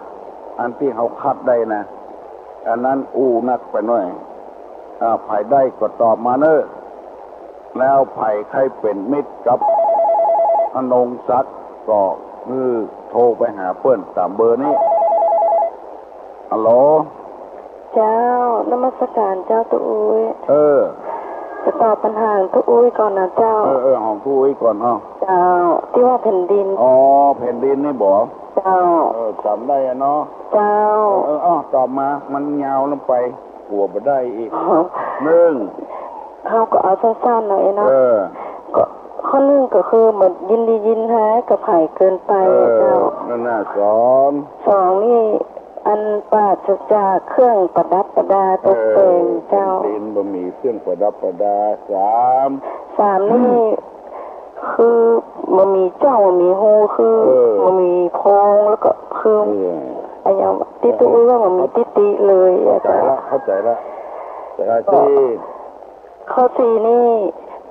[SPEAKER 3] อันที่เขาคัดได้นะอันนั้นนักไปหน่อยไผ่ได้ก็ตอบมาเนอะแล้วไผ่ใครเป็นมิตรกับอนงศักดิ์ก็โทรไปหาเพื่อนตามเบอร์นี้ฮัลโหล
[SPEAKER 5] เจ้านมัสการเจ้าตุอุ้ยจะตอบปัญหาตุอุ้ยก่อนนะเจ้า
[SPEAKER 3] ของตุอุ้ยก่อน
[SPEAKER 5] เจ้าที่ว่าแผ่นดิน
[SPEAKER 3] แผ่นดินนี่บอก
[SPEAKER 5] เจ้า
[SPEAKER 3] จำได้เนาะ
[SPEAKER 5] เจ้า
[SPEAKER 3] ตอบมามันยาวลงไปกลัวไปได้อีก
[SPEAKER 5] เขาก็เอาสั้นๆหน่อยนะก็ข้อหนึ่งก็คือเหมือนยินดียินแท้กับไผ่เกินไปเจ้า
[SPEAKER 3] นั่นน่ะ
[SPEAKER 5] สองนี่อันปราศจากเครื่องประดับประดาตกแต่งเจ้า
[SPEAKER 3] ดินบะหมี่เครื่องประดับประดา
[SPEAKER 5] สามนี่คือบะหมี่เจ้าบะหมี่โฮคือบะหมี่พองแล้วก็คือไอ้ยังติตุ้ยว่าบะหมี่ติเลย
[SPEAKER 3] เข้าใจละที่
[SPEAKER 5] ข้อสี่นี่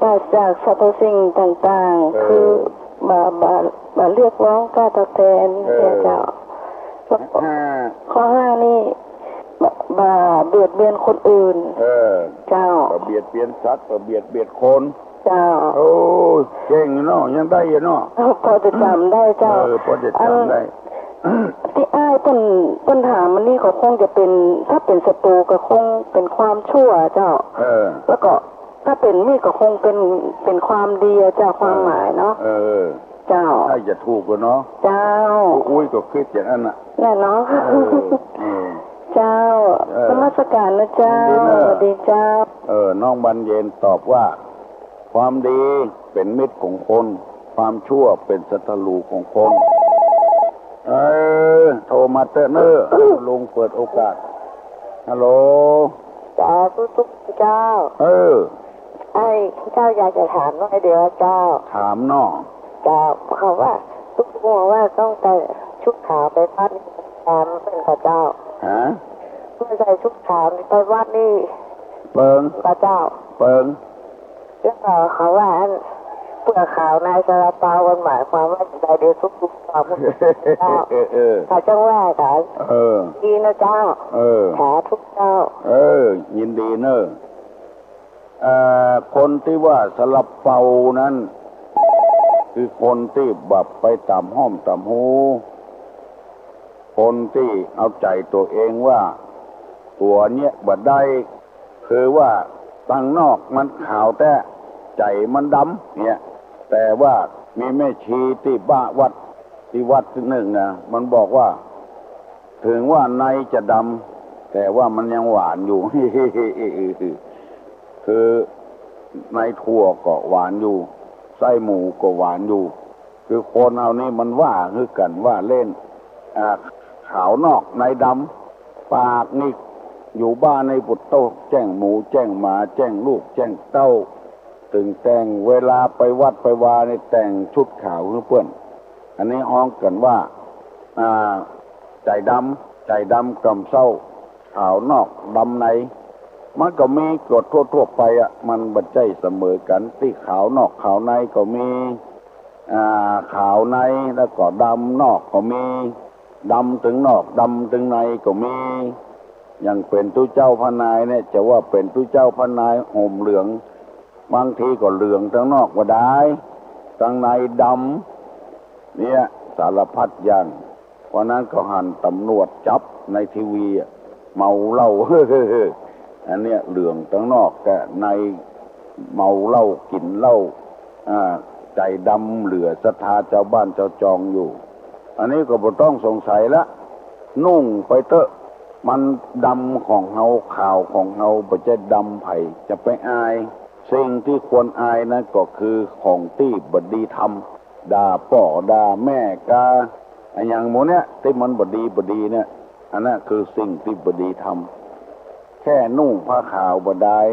[SPEAKER 5] ปราศจากสรรพสิ่งต่างๆคือบาเรียกร้องการตอบแทนเจ้าข้อห้านี่บาเบียดเบียนคนอื่นเจ้า
[SPEAKER 3] เบียดเบียนสัตว์เบียดเบียนคน
[SPEAKER 5] เจ้า
[SPEAKER 3] โอ้เก่งเนาะยังได้อยู่เนาะ
[SPEAKER 5] พอจะจำได้เจ้า
[SPEAKER 3] พอจะจำได้
[SPEAKER 5] ที่อ้ายปัญหามันนี่ก็คงจะเป็นถ้าเป็นศัตรูก็คงเป็นความชั่วเจ้าแล้วก็ถ้าเป็นมีดก็คงเป็นความดีเจ้าความหมายเนาะเจ้า
[SPEAKER 3] ถ้าจะถูกก็เนาะ
[SPEAKER 5] เจ้า
[SPEAKER 3] อุ้ยก็คิดอย่างนั้นน่ะ
[SPEAKER 5] แน่เนาะเจ้านมัสการนะเจ้าสวัสดีเจ้า
[SPEAKER 3] น้องบรรเย็นตอบว่าความดีเป็นมิตรของคนความชั่วเป็นศัตรูของคนโทรมาเตอร์เนอร์ลุงเปิดโอกาสฮัลโหล
[SPEAKER 5] จ้าทุกเจ้าไอ้เจ้าอยากจะถามน้องไอเดียวเจ้า
[SPEAKER 3] ถามน้อง
[SPEAKER 5] เจ้าเขาว่าทุกคนว่าต้องใส่ชุดขาวไปวัดเป็นพระเจ้าเมื่อใส่ชุดขาวไปวัดนี่
[SPEAKER 3] เปิง
[SPEAKER 5] พระเจ้า
[SPEAKER 3] เปิง
[SPEAKER 5] แล้วเขาว่าเปลือกขาวในซาลาเปามันหมายความว่าจะได้เดือดทุกความพุทธเจ้าเขาจังว่ากันดีนะเจ้าขาทุกเจ้า
[SPEAKER 3] ยินดีเนอะคนที่ว่าซาลาเปานั้นคือคนที่แบบไปต่ำห้อมต่ำหูคนที่เอาใจตัวเองว่าตัวเนี้ยบัดได้คือว่าตั้งนอกมันขาวแต่ใจมันดำเนี่ยแต่ว่ามีแม่ชีที่วัดที่หนึ่งนะมันบอกว่าถึงว่าในจะดำแต่ว่ามันยังหวานอยู่ คือในถั่วก็หวานอยู่ไส้หมูก็หวานอยู่คือคนเอานี่มันว่าคือกันว่าเล่นขาวนอกในดำปากนี่อยู่บ้านในปุตโตแจ้งหมูแจ้งหมาแจ้งลูกแจ้งเต้าตึงแต่งเวลาไปวัดไปวาในแต่งชุดขาวเพื่อนอันนี้ฮ้องกันว่าใจดำกำเศร้าขาวนอกดำในมันก็มีกฎทั่วไปมันบัดใจเสมอกันที่ขาวนอกขาวในก็มีขาวในแล้วก็ดำนอกก็มีดำถึงนอกดำถึงในก็มีอย่างเป็นตู้เจ้าพนายเนี่ยจะว่าเป็นตู้เจ้าพนายห่มเหลืองบางทีก็เหลืองทั้งนอกก็ได้ทั้งในดำเนี่ยสารพัดอย่างเพราะนั้นก็หันตำรวจจับในทีวีเมาเหล้าอันเนี้ยเหลืองทั้งนอกแต่ในเมาเหล้ากินเหล้าใจดำเหลือศรัทธาชาวบ้านชาวจองอยู่อันนี้ก็บ่ต้องสงสัยละนุ่งไปเถอะมันดำของเฮาขาวของเฮาบ่จะดำไผจะไปอายสิ่งที่ควรอายนั้นก็คือของที่บดีทำด่าพ่อด่าแม่กาอย่างหมูเนี้ยที่มันบดีเนี่ยอันนั้นคือสิ่งที่บดีทำแค่นุ่งผ้าขาวบดาย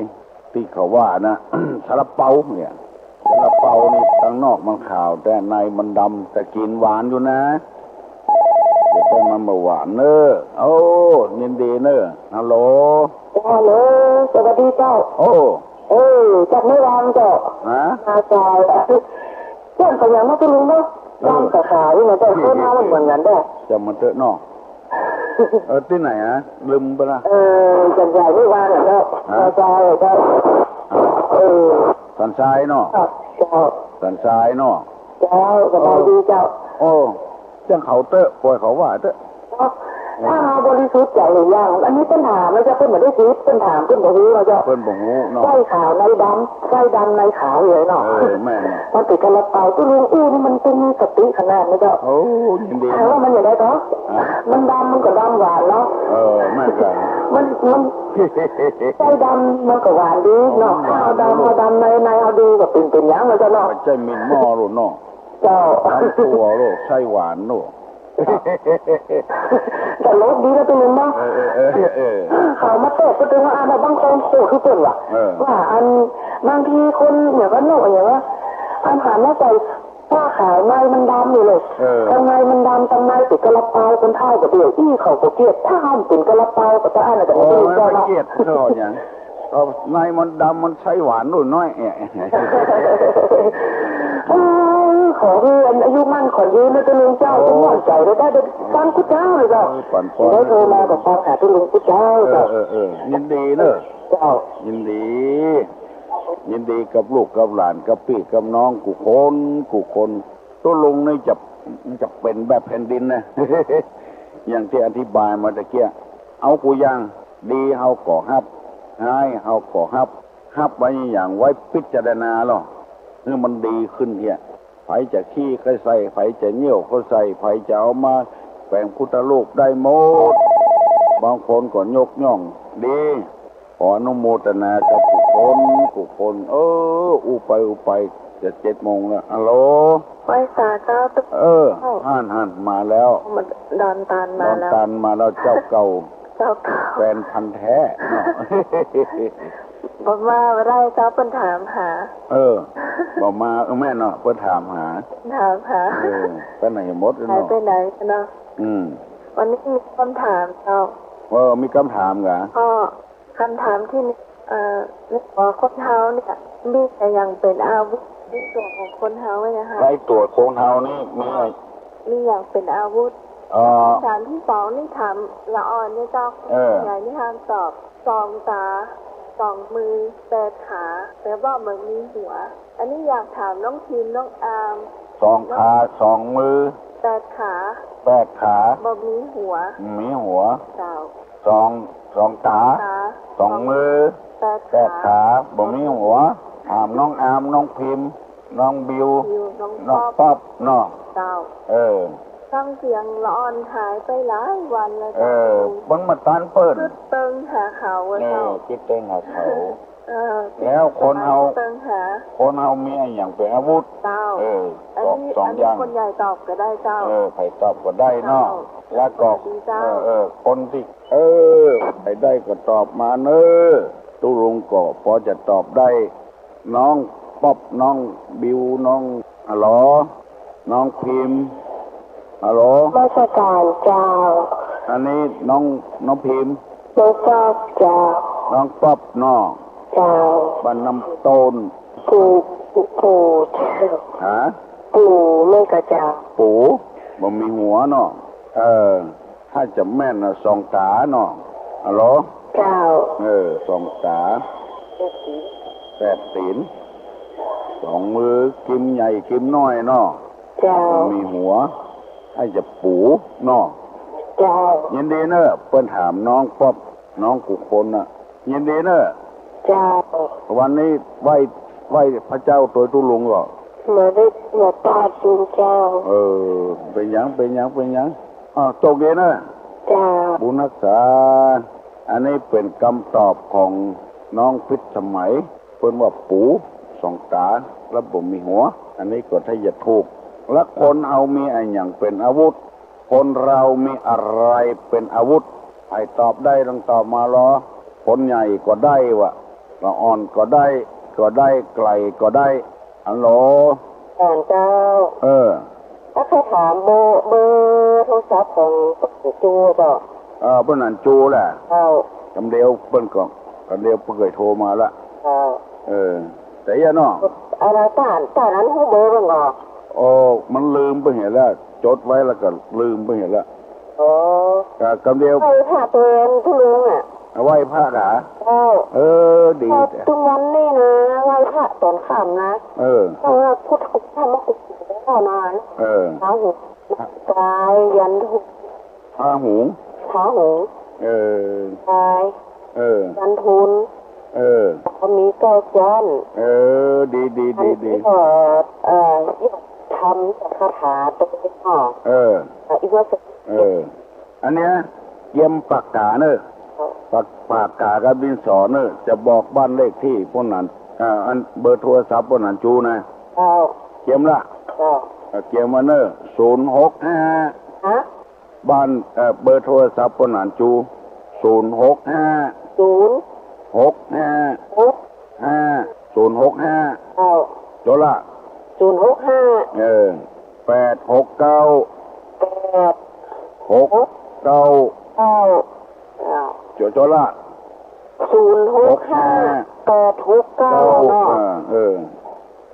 [SPEAKER 3] ที่เขาว่านะ ซาลาเปาเนี่ยซาลาเปานี่ตั้งนอกมันขาวแต่ในมันดำแต่กินหวานอยู่นะ เดี๋ยวต้องมาหวานเนอะโอ้ยินดีเนอะฮัลโหล
[SPEAKER 5] ฮัลโหลสวัสดีเจ้า
[SPEAKER 3] โอ้
[SPEAKER 5] จากไม่วางเจ้าอาจารย์เพื่อนเขายังไม่ไปรู้เนาะร้านแต่ขายเนี่ยเจ้าเพื่อนมาเหมือนกันได้
[SPEAKER 3] จะมาเจอเนาะที่ไหนฮะลืมไปละ
[SPEAKER 5] จันทร์ไม่วางเจ้าอาจารย์เจ้า
[SPEAKER 3] สันทรายเนาะ
[SPEAKER 5] เจ้า
[SPEAKER 3] สันทรายเนาะ
[SPEAKER 5] เจ้าสบายดีเจ้า
[SPEAKER 3] โอ้จังเขาเตอะปล่อยเขาว่าเตอะ
[SPEAKER 5] ถ้าเราบริสุทธิ์ใจหรือยังอันนี้เป็นถามไม่ใช่เป็นเหมือนได้คิดเป็นถามเป็นบ่ฮู้เราจะ
[SPEAKER 3] เป็นบ่ฮู้เนาะ
[SPEAKER 5] ไส้ขาวในดำไส้ดำในขาวเลยเนาะ
[SPEAKER 3] แม่เนี่ย
[SPEAKER 5] มันติดกระเป๋าตู้ลุงนี่มันเป็นสติขนาดนี้เจ้า
[SPEAKER 3] โอ้ยินดี
[SPEAKER 5] ถามว่ามันอย่างไรเนาะมันดำมันก็ดำหวานเนาะ
[SPEAKER 3] แม่กัน
[SPEAKER 5] มันไส้ดำมันก็หวานดีเนาะข้าวดำในเอาดีก็เป็นยังเลยเจ้าเนาะ
[SPEAKER 3] ใจมินหม้อโลเนาะ
[SPEAKER 5] เจ้า
[SPEAKER 3] ตัวโลไส้หวานโล
[SPEAKER 5] แต่รสดีแล้วตัวนึงเนาะเขามาเตะก็ถึงว่าอันบางคนโอ้คือเป็นว่ะว่าอันบางทีคนอย่างว่าโน่อย่างว่าอาหารน่าใจผ้าขาวในมันดำอยู่เลยทำไมมันดำทำไมติดกระเป๋าคนไทยกับเดี่ยวอี้เขาก็เกลียดถ้าห้ามติดกระเป๋าก็จะอ่านอะไรก็ไม่ได้
[SPEAKER 3] เกลียดเท่าอย่างในมันดำมันใช้หวานนู่นน้อย
[SPEAKER 5] ขอให้อายุมั่นขอยืนนะตุลุงเจ้าต้องหวั่นใจได้ฟังพุทธเจ้าเลยเจ้าได้โทรมากับฟังหาตุลุงพุทธเจ้าเจ้า
[SPEAKER 3] ยินดีเนอะ
[SPEAKER 5] เจ้า
[SPEAKER 3] ยินดีกับลูกกับหลานกับพี่กับน้องกูคนตุลุงนี่จะเป็นแบบแผ่นดินนะอย่างที่อธิบายมาตะเกียเอากูยังดีเฮาก่อฮับให้เฮาก่อฮับไว้อย่างไว้พิจารณาหรอเมื่อมันดีขึ้นเนี่ยไผจะขี้ก็ใส่ไผจะเยี่ยวก็ใส่ไผจะเอามาแปลงพุทธลูกได้หมดบางคนก็ยกย่องดีขออนุโมทนากับผู้คนอุไปจะ7 โมงแล้วฮัลโหล
[SPEAKER 5] ไปสาเจ้า
[SPEAKER 3] ห่านมาแล้ว
[SPEAKER 5] ดอนตันมา
[SPEAKER 3] แล้วเจ้าเก่าแฟนพันธุ์แท้เนาะ
[SPEAKER 5] บอกว่าได้เจ้าเพิ่นถามหา
[SPEAKER 3] บอกมาแม่เนาะเพิ่นถามหาไปไหนหมดเนาะ
[SPEAKER 5] ไปไหนเนาะวันนี้มีคำถามเจ้า
[SPEAKER 3] มีคำถามเหรอ
[SPEAKER 5] คำถามที่คนเฮาเนี่ยมีแต่ยังเป็นอาวุธในส่วนของคนเฮาไว้นะคะ
[SPEAKER 3] ในตัวคนเฮานี่
[SPEAKER 5] มีอย่างเป็นอาวุธถามที่2นี่ถามละอ่อนเนี่ยเจ้าใหญ่นี่ห้ามตอบ2 ตา 2 มือ8 ขาแต่ว่ามันมีหัวอันนี้อยากถามน้องพิมน้องอาม
[SPEAKER 3] 2 ขา2 มือ
[SPEAKER 5] 8 ขาบ่มีหัวเจ้า
[SPEAKER 3] 2 ตา2 มือ8 ขาบ่มีหัวถามน้องอามน้องพิมน้องบิวน้องป๊อบเนาะ
[SPEAKER 5] เจ้าฟังเสียงละอ่อนหายไปหลายวันแล้ว
[SPEAKER 3] บังมาตานเปิ้น
[SPEAKER 5] คิดเติงหาเขาเจ้า
[SPEAKER 3] คิดเติงหาเขาแล้วคนเฮามีอย่างเป็นอาวุธ
[SPEAKER 5] เจ้า
[SPEAKER 3] 2 อย่าง
[SPEAKER 5] คนใหญ่ตอบก็ได้เจ้า
[SPEAKER 3] ใครตอบก็ได้เนาะแล้วก็คนที่ใครได้ก็ตอบมาเนอะตุลุงก็พอจะตอบได้น้องป๊อบน้องบิวน้องฮัลโหลน้องพิมฮัลโหล
[SPEAKER 5] ราชการเจ้า
[SPEAKER 3] อันนี้น้องพิม
[SPEAKER 5] น้องป๊อบเจ้า
[SPEAKER 3] น้องป๊อบเนาะ
[SPEAKER 5] เจ้า
[SPEAKER 3] บ้านน้ำต้น
[SPEAKER 5] ปู่ปู่ไม่กระจา
[SPEAKER 3] ปู่บ่มีหัวเนาะถ้าจะแม่นน่ะ2 ตาเนาะฮัลโหล
[SPEAKER 5] เจ้า
[SPEAKER 3] 2 ตา8 ตีน2 มือกิมใหญ่กิมน้อยเนาะ
[SPEAKER 5] เจ้า
[SPEAKER 3] มีหัวให้จะปูเนาะ
[SPEAKER 5] เจ้า
[SPEAKER 3] ยินดีเนอะเปิ้นถามน้องป๊อบน้องกุคนน่ะยินดีเนอะ
[SPEAKER 5] เจ้า
[SPEAKER 3] วันนี้ไหว้พระเจ้าตัวตุลุงเหรอ
[SPEAKER 5] มาตาจุงเจ้า
[SPEAKER 3] เป็นหยังโชคดีเนอะ
[SPEAKER 5] เจ้า
[SPEAKER 3] บุญรักษาอันนี้เป็นคำตอบของน้องพิษสมัยเปิ้นว่าปู2 ตาแล้วบ่มีหัวอันนี้ก็ถ้าจะถูกและคนเฮามีอย่างเป็นอาวุธคนเรามีอะไรเป็นอาวุธไอ้ตอบได้ต้องตอบมาล้อคนใหญ่ก็ได้วะละอ่อนก็ได้ไกลก็ได้ฮัลโหล
[SPEAKER 5] เจ้า
[SPEAKER 3] ค
[SPEAKER 5] แล้วเคยถามเบอร์โทรศัพท์ของจูเจ้า
[SPEAKER 3] เปิ้นนั่นจูแหละ
[SPEAKER 5] ก
[SPEAKER 3] ำเดียวเปิ้นก็กำเดียวเพิ่นเคยโทรมาละแต่ยะเนาะ
[SPEAKER 5] อะไรตานนั้นฮู้เบอร์บ่ง
[SPEAKER 3] อ๋อมันลืมไปเห็นแล้วจดไว้แล้วก็ลืมไปเห็นแล้วกำเดียว
[SPEAKER 5] ไว้พระตัวเองที่ลุง
[SPEAKER 3] ไหว้พระหรอดี
[SPEAKER 5] ทุกวันนี่นะไหว้พระตอนค่ำนะเพราะว่าพุทธธรรมกุศลเท่านั้นเท้าหูกายยันทุก
[SPEAKER 3] เท้าหู
[SPEAKER 5] กายยันทุนก็มีเก้าจัน
[SPEAKER 3] ดี
[SPEAKER 5] ก็ทำคาถาตัวเองอีกว่า
[SPEAKER 3] อันเนี้ยเยี่ยมปากกาเนอะปากกากับดินสอเนอะจะบอกบ้านเลขที่พวกนั้นอันเบอร์โทรศัพท์พวกนั้นจูนะเยี่ยมละเยี่ยมมาเนอะ065บ้านเบอร์โทรศัพท์พวกนั้นจู065ตัวละ869ตัวละ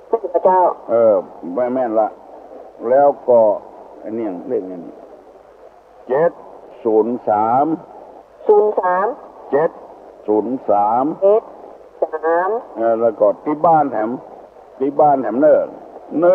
[SPEAKER 5] เป็นพระเจ้า
[SPEAKER 3] ไม่แม่นละแล้วก็อันนี้เลขนี้703แล้วก็ที่บ้านแถมเนอ
[SPEAKER 5] แ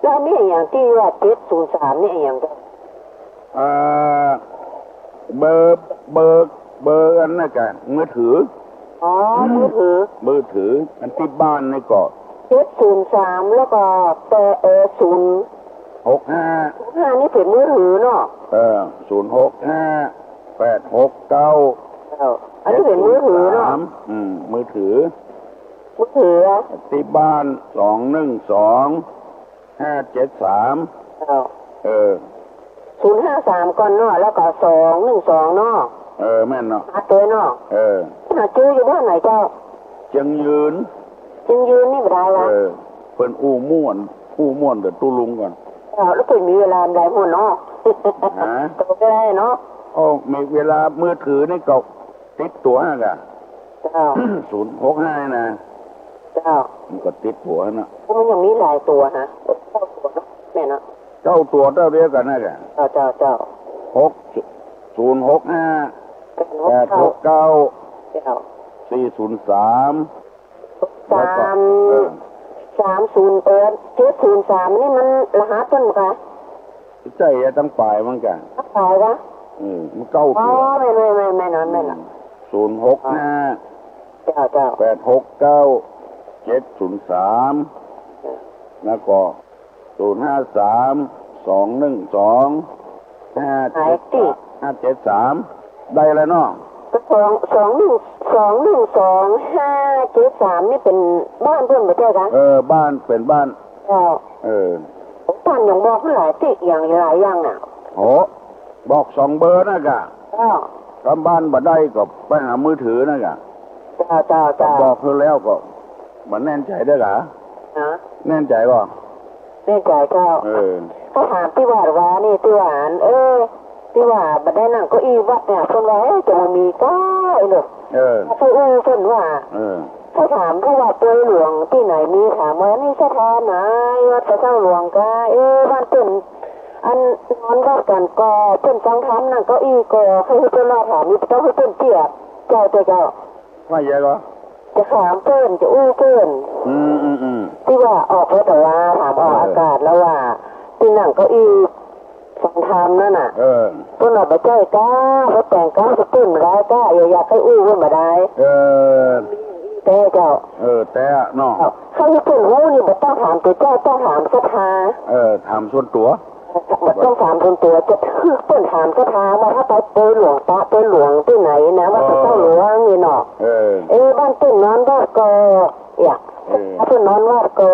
[SPEAKER 5] ล้วนี่อย่างที่ว่า703นี่อย่างเดียว
[SPEAKER 3] เบอร์อันนั้นกันมือถือ
[SPEAKER 5] มือ
[SPEAKER 3] ถืออันที่บ้านนี่ก็
[SPEAKER 5] 703แล้วก็065นี่เป็นมือถือเนาะ
[SPEAKER 3] 065 869
[SPEAKER 5] อันนี้เป็นมือถือเนาะ
[SPEAKER 3] มือถือที่บ้าน
[SPEAKER 5] 212-573ก่อนเนาะแล้วก็212เนาะ
[SPEAKER 3] แม่นเนาะ
[SPEAKER 5] ตัวเนาะจูอยู่บ้านไหนเจ้า
[SPEAKER 3] จังยืน
[SPEAKER 5] นี่บ่ได้ละ
[SPEAKER 3] เพิ่นอู้ม่วนเดี๋ยวตู้ลุงก่อน
[SPEAKER 5] แล้วเพิ่นมีเวลาได้ม่วนเนาะก็ได้เนาะ
[SPEAKER 3] มีเวลามือถือนี่ก็ติดตัวน่ะกะ065นะมันก็ติดหัวนะ
[SPEAKER 5] มันยังมีหลายตัวนะเจ้าตัวนะแม่นะ
[SPEAKER 3] เจ้าตัวเท่าเดียวกันนะแก
[SPEAKER 5] เจ้า703นี่มันรหัสต้นคะ
[SPEAKER 3] ใจตั้งปลายมั้งกัน
[SPEAKER 5] ปลายวะ
[SPEAKER 3] มันเก้าตัว
[SPEAKER 5] ไม่นอน
[SPEAKER 3] 065
[SPEAKER 5] เจ้า
[SPEAKER 3] 869 703แล้วก็053-212-573ได้แล้วเนาะ
[SPEAKER 5] 212-573นี่เป็นบ้านเพื่อนไม่ใช่กัน
[SPEAKER 3] บ้านเป็นบ้าน
[SPEAKER 5] บ้านอย่างบอกหลายติอย่างหลายอย่างน่ะ
[SPEAKER 3] บอก2เบอร์นะกะทำบ้านบ่ได้ก็ไปหามือถือนะกะบอกเธอแล้วก็มันแน่นใจได้กะแน่นใจป่ะ
[SPEAKER 5] แน่ใจเจ้าก็ถามที่ว่านี่ที่ว่าที่ว่าบัดได้นั่งก็อีวัดเนี่ยคนว่าจะมามีก็หนูเขาเพิ่นว่าเขาถามผู้ว่าตัวหลวงที่ไหนมีถามว่านี่สถานไหนวัดพระเจ้าหลวงก็บ้านเพิ่นอันนอนวัดกันก็เพิ่นฟังธรรมนั่งก็อีก็ให้เพิ่นรอถามมีต้องให้เพิ่นเจี๊ยบเจ้า
[SPEAKER 3] ว่าเยอะเหรอ
[SPEAKER 5] จะถามเพิ่นจะเพิ่นที่ว่าออกแล้วแต่ว่าถามออกอากาศแล้วว่าที่นั่งก็อีฟังธรรมนั่นน่ะต้นหน่อไปเจ้าก้าเขาแต่งก้าจะตื่นร้ายก้าอยากให้ขึ้นมาได้แต่เจ้า
[SPEAKER 3] แต่เนาะ
[SPEAKER 5] เขาจะตื่นรู้นี่มันต้องถามตัวเจ้าต้องถามศรัทธา
[SPEAKER 3] ถามส่วนตัว
[SPEAKER 5] มันต้องถามส่วนตัวจะต้นถามศรัทธาว่าถ้าไปเจอหลวงตาเจอหลวงที่ไหนนะว่าจะเจ้าหลวงนี่เนาะบ้านตื่นนอนบ้านก็อยาก เพิ่นนอนวัดก็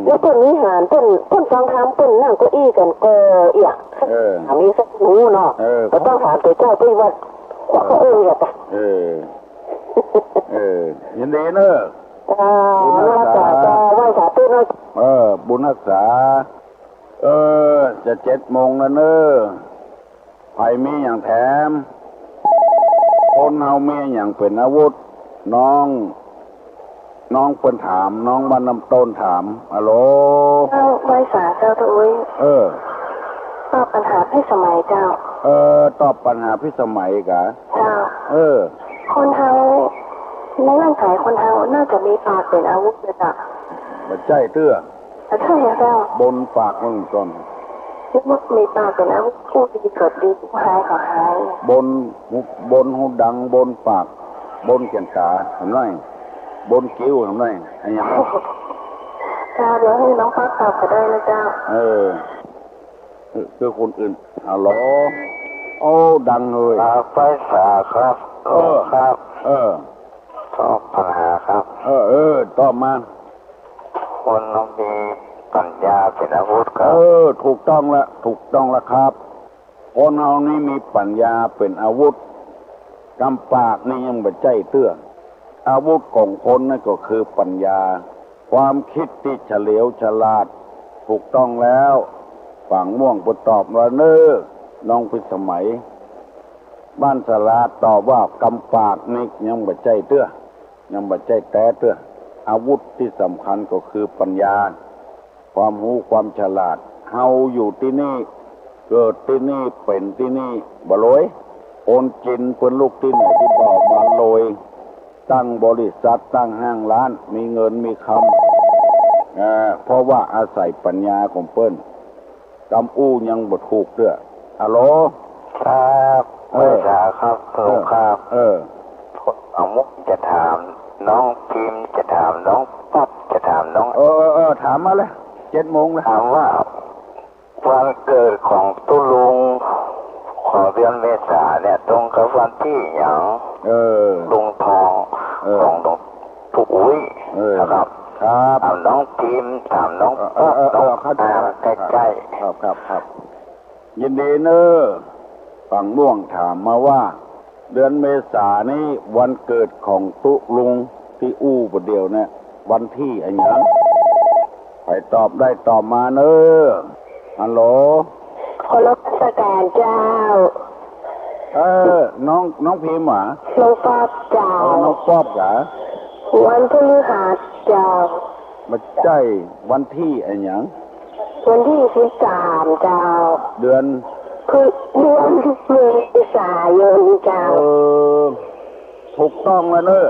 [SPEAKER 5] แล้วเพิ่นวิหารเพิ่นฟังธรรมเพิ่นนั่งเก้าอี้กันก็อีกมีสักหนูเนาะก็ต้องถามตัวเจ้าที่วัดเขาอยาก
[SPEAKER 3] ยินดีเนอะ
[SPEAKER 5] บุญรักษาไหว้สาธุเนอะ
[SPEAKER 3] บุญรักษาจะ7 โมงแล้วเนอะไผมีอย่างแถมคนเฮามีอย่างเป็นอาวุธน้องเปิ้นถามน้องบ้านน้ำต้นถามอะโหล
[SPEAKER 5] ไหว้สาเจ้าตัวอุ้ยตอบปัญหาพิสมัยเจ้า
[SPEAKER 3] ตอบปัญหาพิสมัยกะ
[SPEAKER 5] เจ้าคนเฮาในร่างกายคนเฮาน่าจะมีปากเป็นอาวุธเลยจ้ะ
[SPEAKER 3] บัดใจเตื้อ
[SPEAKER 5] ใช่เจ้า
[SPEAKER 3] บนปากมึงก่อน
[SPEAKER 5] คิดว่ามีปากเป็นอาวุธผู้ดีเกิดดีผู้หายขอหาย
[SPEAKER 3] บนหูดังบนปากบนแก่นขาทำไรบนคิ้วทำไรอะไรอย่างนี้
[SPEAKER 5] จ้าเดี๋ยวให้น้องพักตอบก็ได้นะเจ้า
[SPEAKER 3] คือคนอื่นฮัลโหลโอ้ดังเลย
[SPEAKER 4] ไฟฟ้าครับครับตอบปัญหาครับ
[SPEAKER 3] ตอบมา
[SPEAKER 4] คนเรามีปัญญาเป็นอาวุธครับ
[SPEAKER 3] ถูกต้องละครับคนเรานี่มีปัญญาเป็นอาวุธกำปากนี่ยังบัดใจเตื้ออาวุธของคนนั่นก็คือปัญญาความคิดที่เฉลียวฉลาดถูกต้องแล้วฝั่งม่วงปตอบว่าเน้อน้องพิสมัยบ้านสลาดตอบว่ากำปากนี่ยังบัดใจเตื้อยังบัดใจแต้เตื้ออาวุธที่สำคัญก็คือปัญญาความรู้ความฉลาดเฮาอยู่ที่นี่เกิดที่นี่เป็นที่นี่บ่ลอยโอนจินเพิ่นลูกที่ไหนที่บอกมาลอยตั้งบริษัทตั้งห้างร้านมีเงินมีคำเพราะว่าอาศัยปัญญาของเปิ้นกำอู้ยังบ่ถูกเด้อฮัลโหล
[SPEAKER 4] ครับครับถูกครับเอามุกจะถามน้องพิมจะถามน้องป๊อบจะถามน้อง
[SPEAKER 3] ถามมาเลย7 โมงแล้ว
[SPEAKER 4] ถามว่าวันเกิดของตุลุงของเดือนเมษาเนี่ยตรงกับวันที่อย่างลุงทองของทุกอุ้ยนะครับถามน้องพิมถามน้องป๊อบน้องใกล้
[SPEAKER 3] ครับยินดีเนอะฝั่งม่วงถามมาว่าเดือนเมษานี้วันเกิดของตุลุงที่อู้ประเดียวเนี่ยวันที่อะไรอย่างไปตอบได้ตอบมาเนอะฮัลโหล
[SPEAKER 5] ขอรับราชการเจ้า
[SPEAKER 3] น้องพิมพ์หรอ
[SPEAKER 5] น้องป๊อบเจ้า
[SPEAKER 3] น้องป๊อบเหรอ
[SPEAKER 5] วันพฤหัสเจ้า
[SPEAKER 3] มาใจวันที่อะไรอย่าง
[SPEAKER 5] วันที่13เจ้า
[SPEAKER 3] เดือน
[SPEAKER 5] เมษายนเจ้า
[SPEAKER 3] ถูกต้องแล้วเนอะ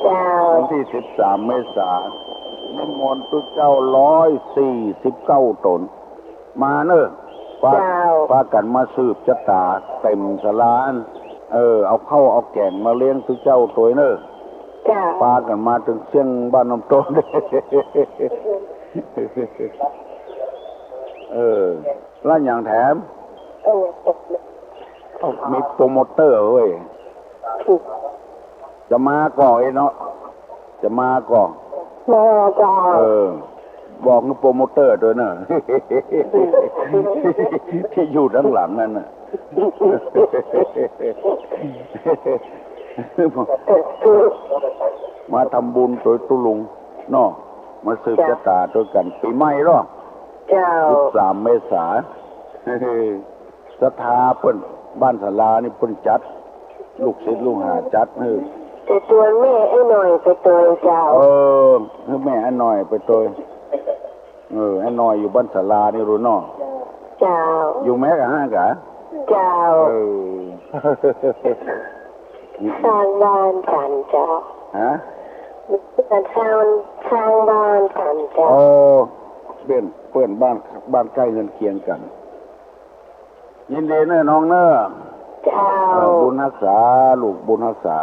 [SPEAKER 5] เจ้า
[SPEAKER 3] วันที่13 เมษายนนิมนต์ตุเจ้า149 ตนมาเนอะพากันมาสืบชะตาเต็มสลานเอาเข้าเอาแกงมาเลี้ยงตุเจ้าตัวเนอะพากันมาถึงเชียงบ้านน้ำต้นแล้วอย่างแถมมีโปรโมเตอร์เว้ยจะมาก่อนเนาะจะมาก่อนบอกกับโปรโมเตอร์ด้วยนะที่อยู่ด้านหลังนั่นน่ะมาทำบุญโดยตุลุงเนาะมาสืบชะตาด้วยกันปีใหม่หรอ13 เมษายนศรัทธาเพิ่นบ้านศาลานี่เพิ่นจัดลูกศิษย์ลูกหาจัด
[SPEAKER 5] แต่ตัวแม่ไอ้หน่อยไปตัวเจ้า
[SPEAKER 3] คือแม่ไอ้หน่อยไปตัวไอ้หน่อยอยู่บ้านศาลานี่รู้เนาะ
[SPEAKER 5] เจ้า
[SPEAKER 3] อยู่แม่กับห้างกะ
[SPEAKER 5] เจ้าสร้างบ้านกันเจ้าการสร้างบ้านกันเจ้า
[SPEAKER 3] เพื่อนบ้านใกล้เงินเคียงกันยินดีเนอะน้องเนอะบุญรักษาลูกบุญรักษา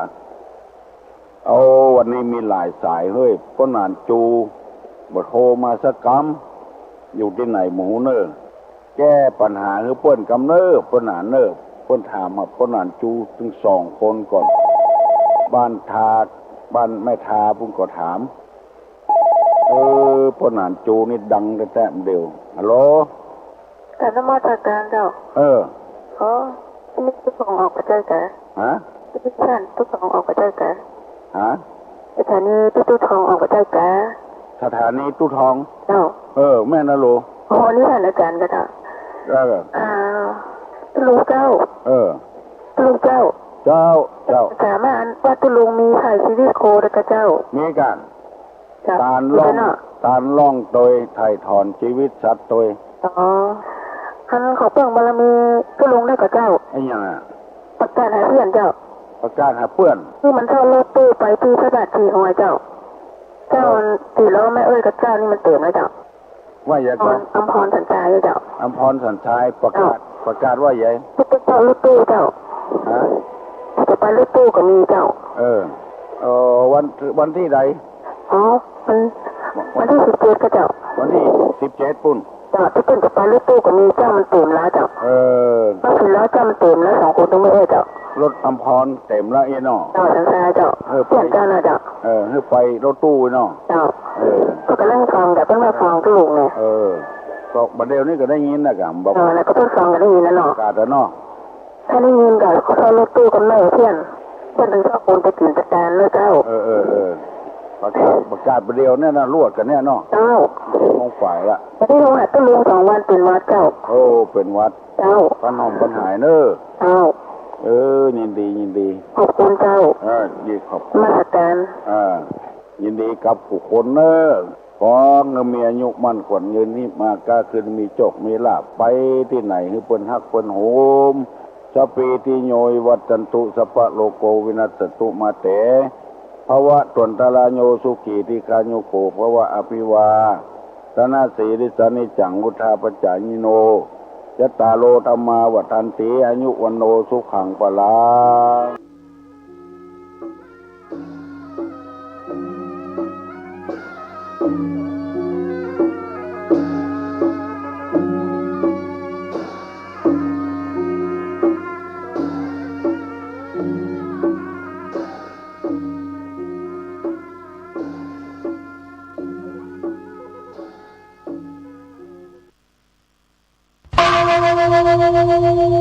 [SPEAKER 3] วันนี้มีหลายสายเฮ้ยป้นหนานจูบ่โทรมาสักคำอยู่ที่ไหนหมูเนอะแก้ปัญหาคือป้นกำเนอะป้นหนานเนอะป้นถามมาป้นหนานจูถึง2 คนก่อนบ้านแม่ทาพุ่งก็ถาม พ่อหนานจูนี่ดังแต่แต้มเดียวฮัลโหล
[SPEAKER 5] แต่นมัสการเจ้าอ๋อนี่ทุกของออกไปเจอกัน
[SPEAKER 3] ฮะ
[SPEAKER 5] ทุกท่านทุกของออกไปเจอกัน
[SPEAKER 3] ฮะ
[SPEAKER 5] สถานีตู้ทองออกไปเจอกัน
[SPEAKER 3] สถานีตู้ทอง
[SPEAKER 5] เจ้า
[SPEAKER 3] แม่นะโล
[SPEAKER 5] โอ้นี่ท่านอาจารย์ก็เจ้าตุลุงเจ้าตุลุงเจ้าสามารถว่าตุลุงมีถ่ายชีวิตโคดกับเจ้า
[SPEAKER 3] มีกันการล่องโดยถ่ายถอนชีวิตสัตว์โดย
[SPEAKER 5] ท่านขอเพิ่งบารมีตุลุงได้กับเจ้า
[SPEAKER 3] ไอ้ยัง
[SPEAKER 5] ประกาศหาเพื่อนเจ้า
[SPEAKER 3] ประกาศหาเพื่อน
[SPEAKER 5] ที่มันเช่ารถตู้ไปที่พระบาทขี่ของไอ้เจ้าตีแล้วไม่กับเจ้านี่มันเตือนไว้เจ้า
[SPEAKER 3] ว่าอย่างไร
[SPEAKER 5] อัมพรสัญชัยเจ้า
[SPEAKER 3] อัมพรสัญชัยประกาศว่าอย่าง
[SPEAKER 5] ไรจะไปรถตู้เจ้าจะไปรถตู้ก็มีเจ้า
[SPEAKER 3] วันที่ใด
[SPEAKER 5] วันที่17ก็เจ้า
[SPEAKER 3] วันที่17ปุ่น
[SPEAKER 5] เจ้าที่เป็นจะไปรถตู้ก็มีเจ้ามันเต็มแล้วเจ้าก็คือแล้วเจ้ามันเต็มแล้ว2คนต้องไม่เจ้าร
[SPEAKER 3] ถอัมพรเต็มแล้วเนาะ
[SPEAKER 5] เจ้าสัญชัยเจ้าเพื่อนเจ้านะเจ้า
[SPEAKER 3] ให้ไปรถตู้เนาะ
[SPEAKER 5] เจ้าก็กำลังฟังแต่เพิ่งมาฟังตู้ลุงไง
[SPEAKER 3] ก็บัดเดียวนี้ก็ได้ยินนะกัน
[SPEAKER 5] บอกแล้วก็เพิ่งฟังก็ได้ยินแล้วเนาะ
[SPEAKER 3] กาดเนาะ
[SPEAKER 5] ถ้าได้ยินก็เขาเข้ารถตู้กับแม่เพื่อนถึงชอบคนไปกินตะการเลยเจ้า
[SPEAKER 3] ประกาศบัดเดียวเนี่ยนะรวดกันเนี่ยเนาะ
[SPEAKER 5] เจ้าม
[SPEAKER 3] องฝ่ายละ
[SPEAKER 5] วันที่ลงหัดตู้ลุง2 วันเป็นวัดเจ้า
[SPEAKER 3] เป็นวัด
[SPEAKER 5] เจ้า
[SPEAKER 3] ปัญหาปัญหาเนอะ
[SPEAKER 5] เจ้า
[SPEAKER 3] ยินดี
[SPEAKER 5] ขอบคุณเจ้า
[SPEAKER 3] ยินขอบ
[SPEAKER 5] มาตรการ
[SPEAKER 3] ยินดีกับผู้คนเนอะขอเงินมีอายุมั่นขวัญยืนนี่มาก็คือมีโจกมีลาภไปที่ไหนให้เปิ้นฮักเปิ้นโหมสปีติโยยวัตจันตุสัพพะโลโกวินัสตุมาเตภวะตวนตาลาโยสุขีติคาโยโกภวะอภิวาตนาสีริสานิจังวุธาปจายิโนยตาโลธรรมาวัฏันติอายุวันโนสุขังปะลา
[SPEAKER 6] Thank you.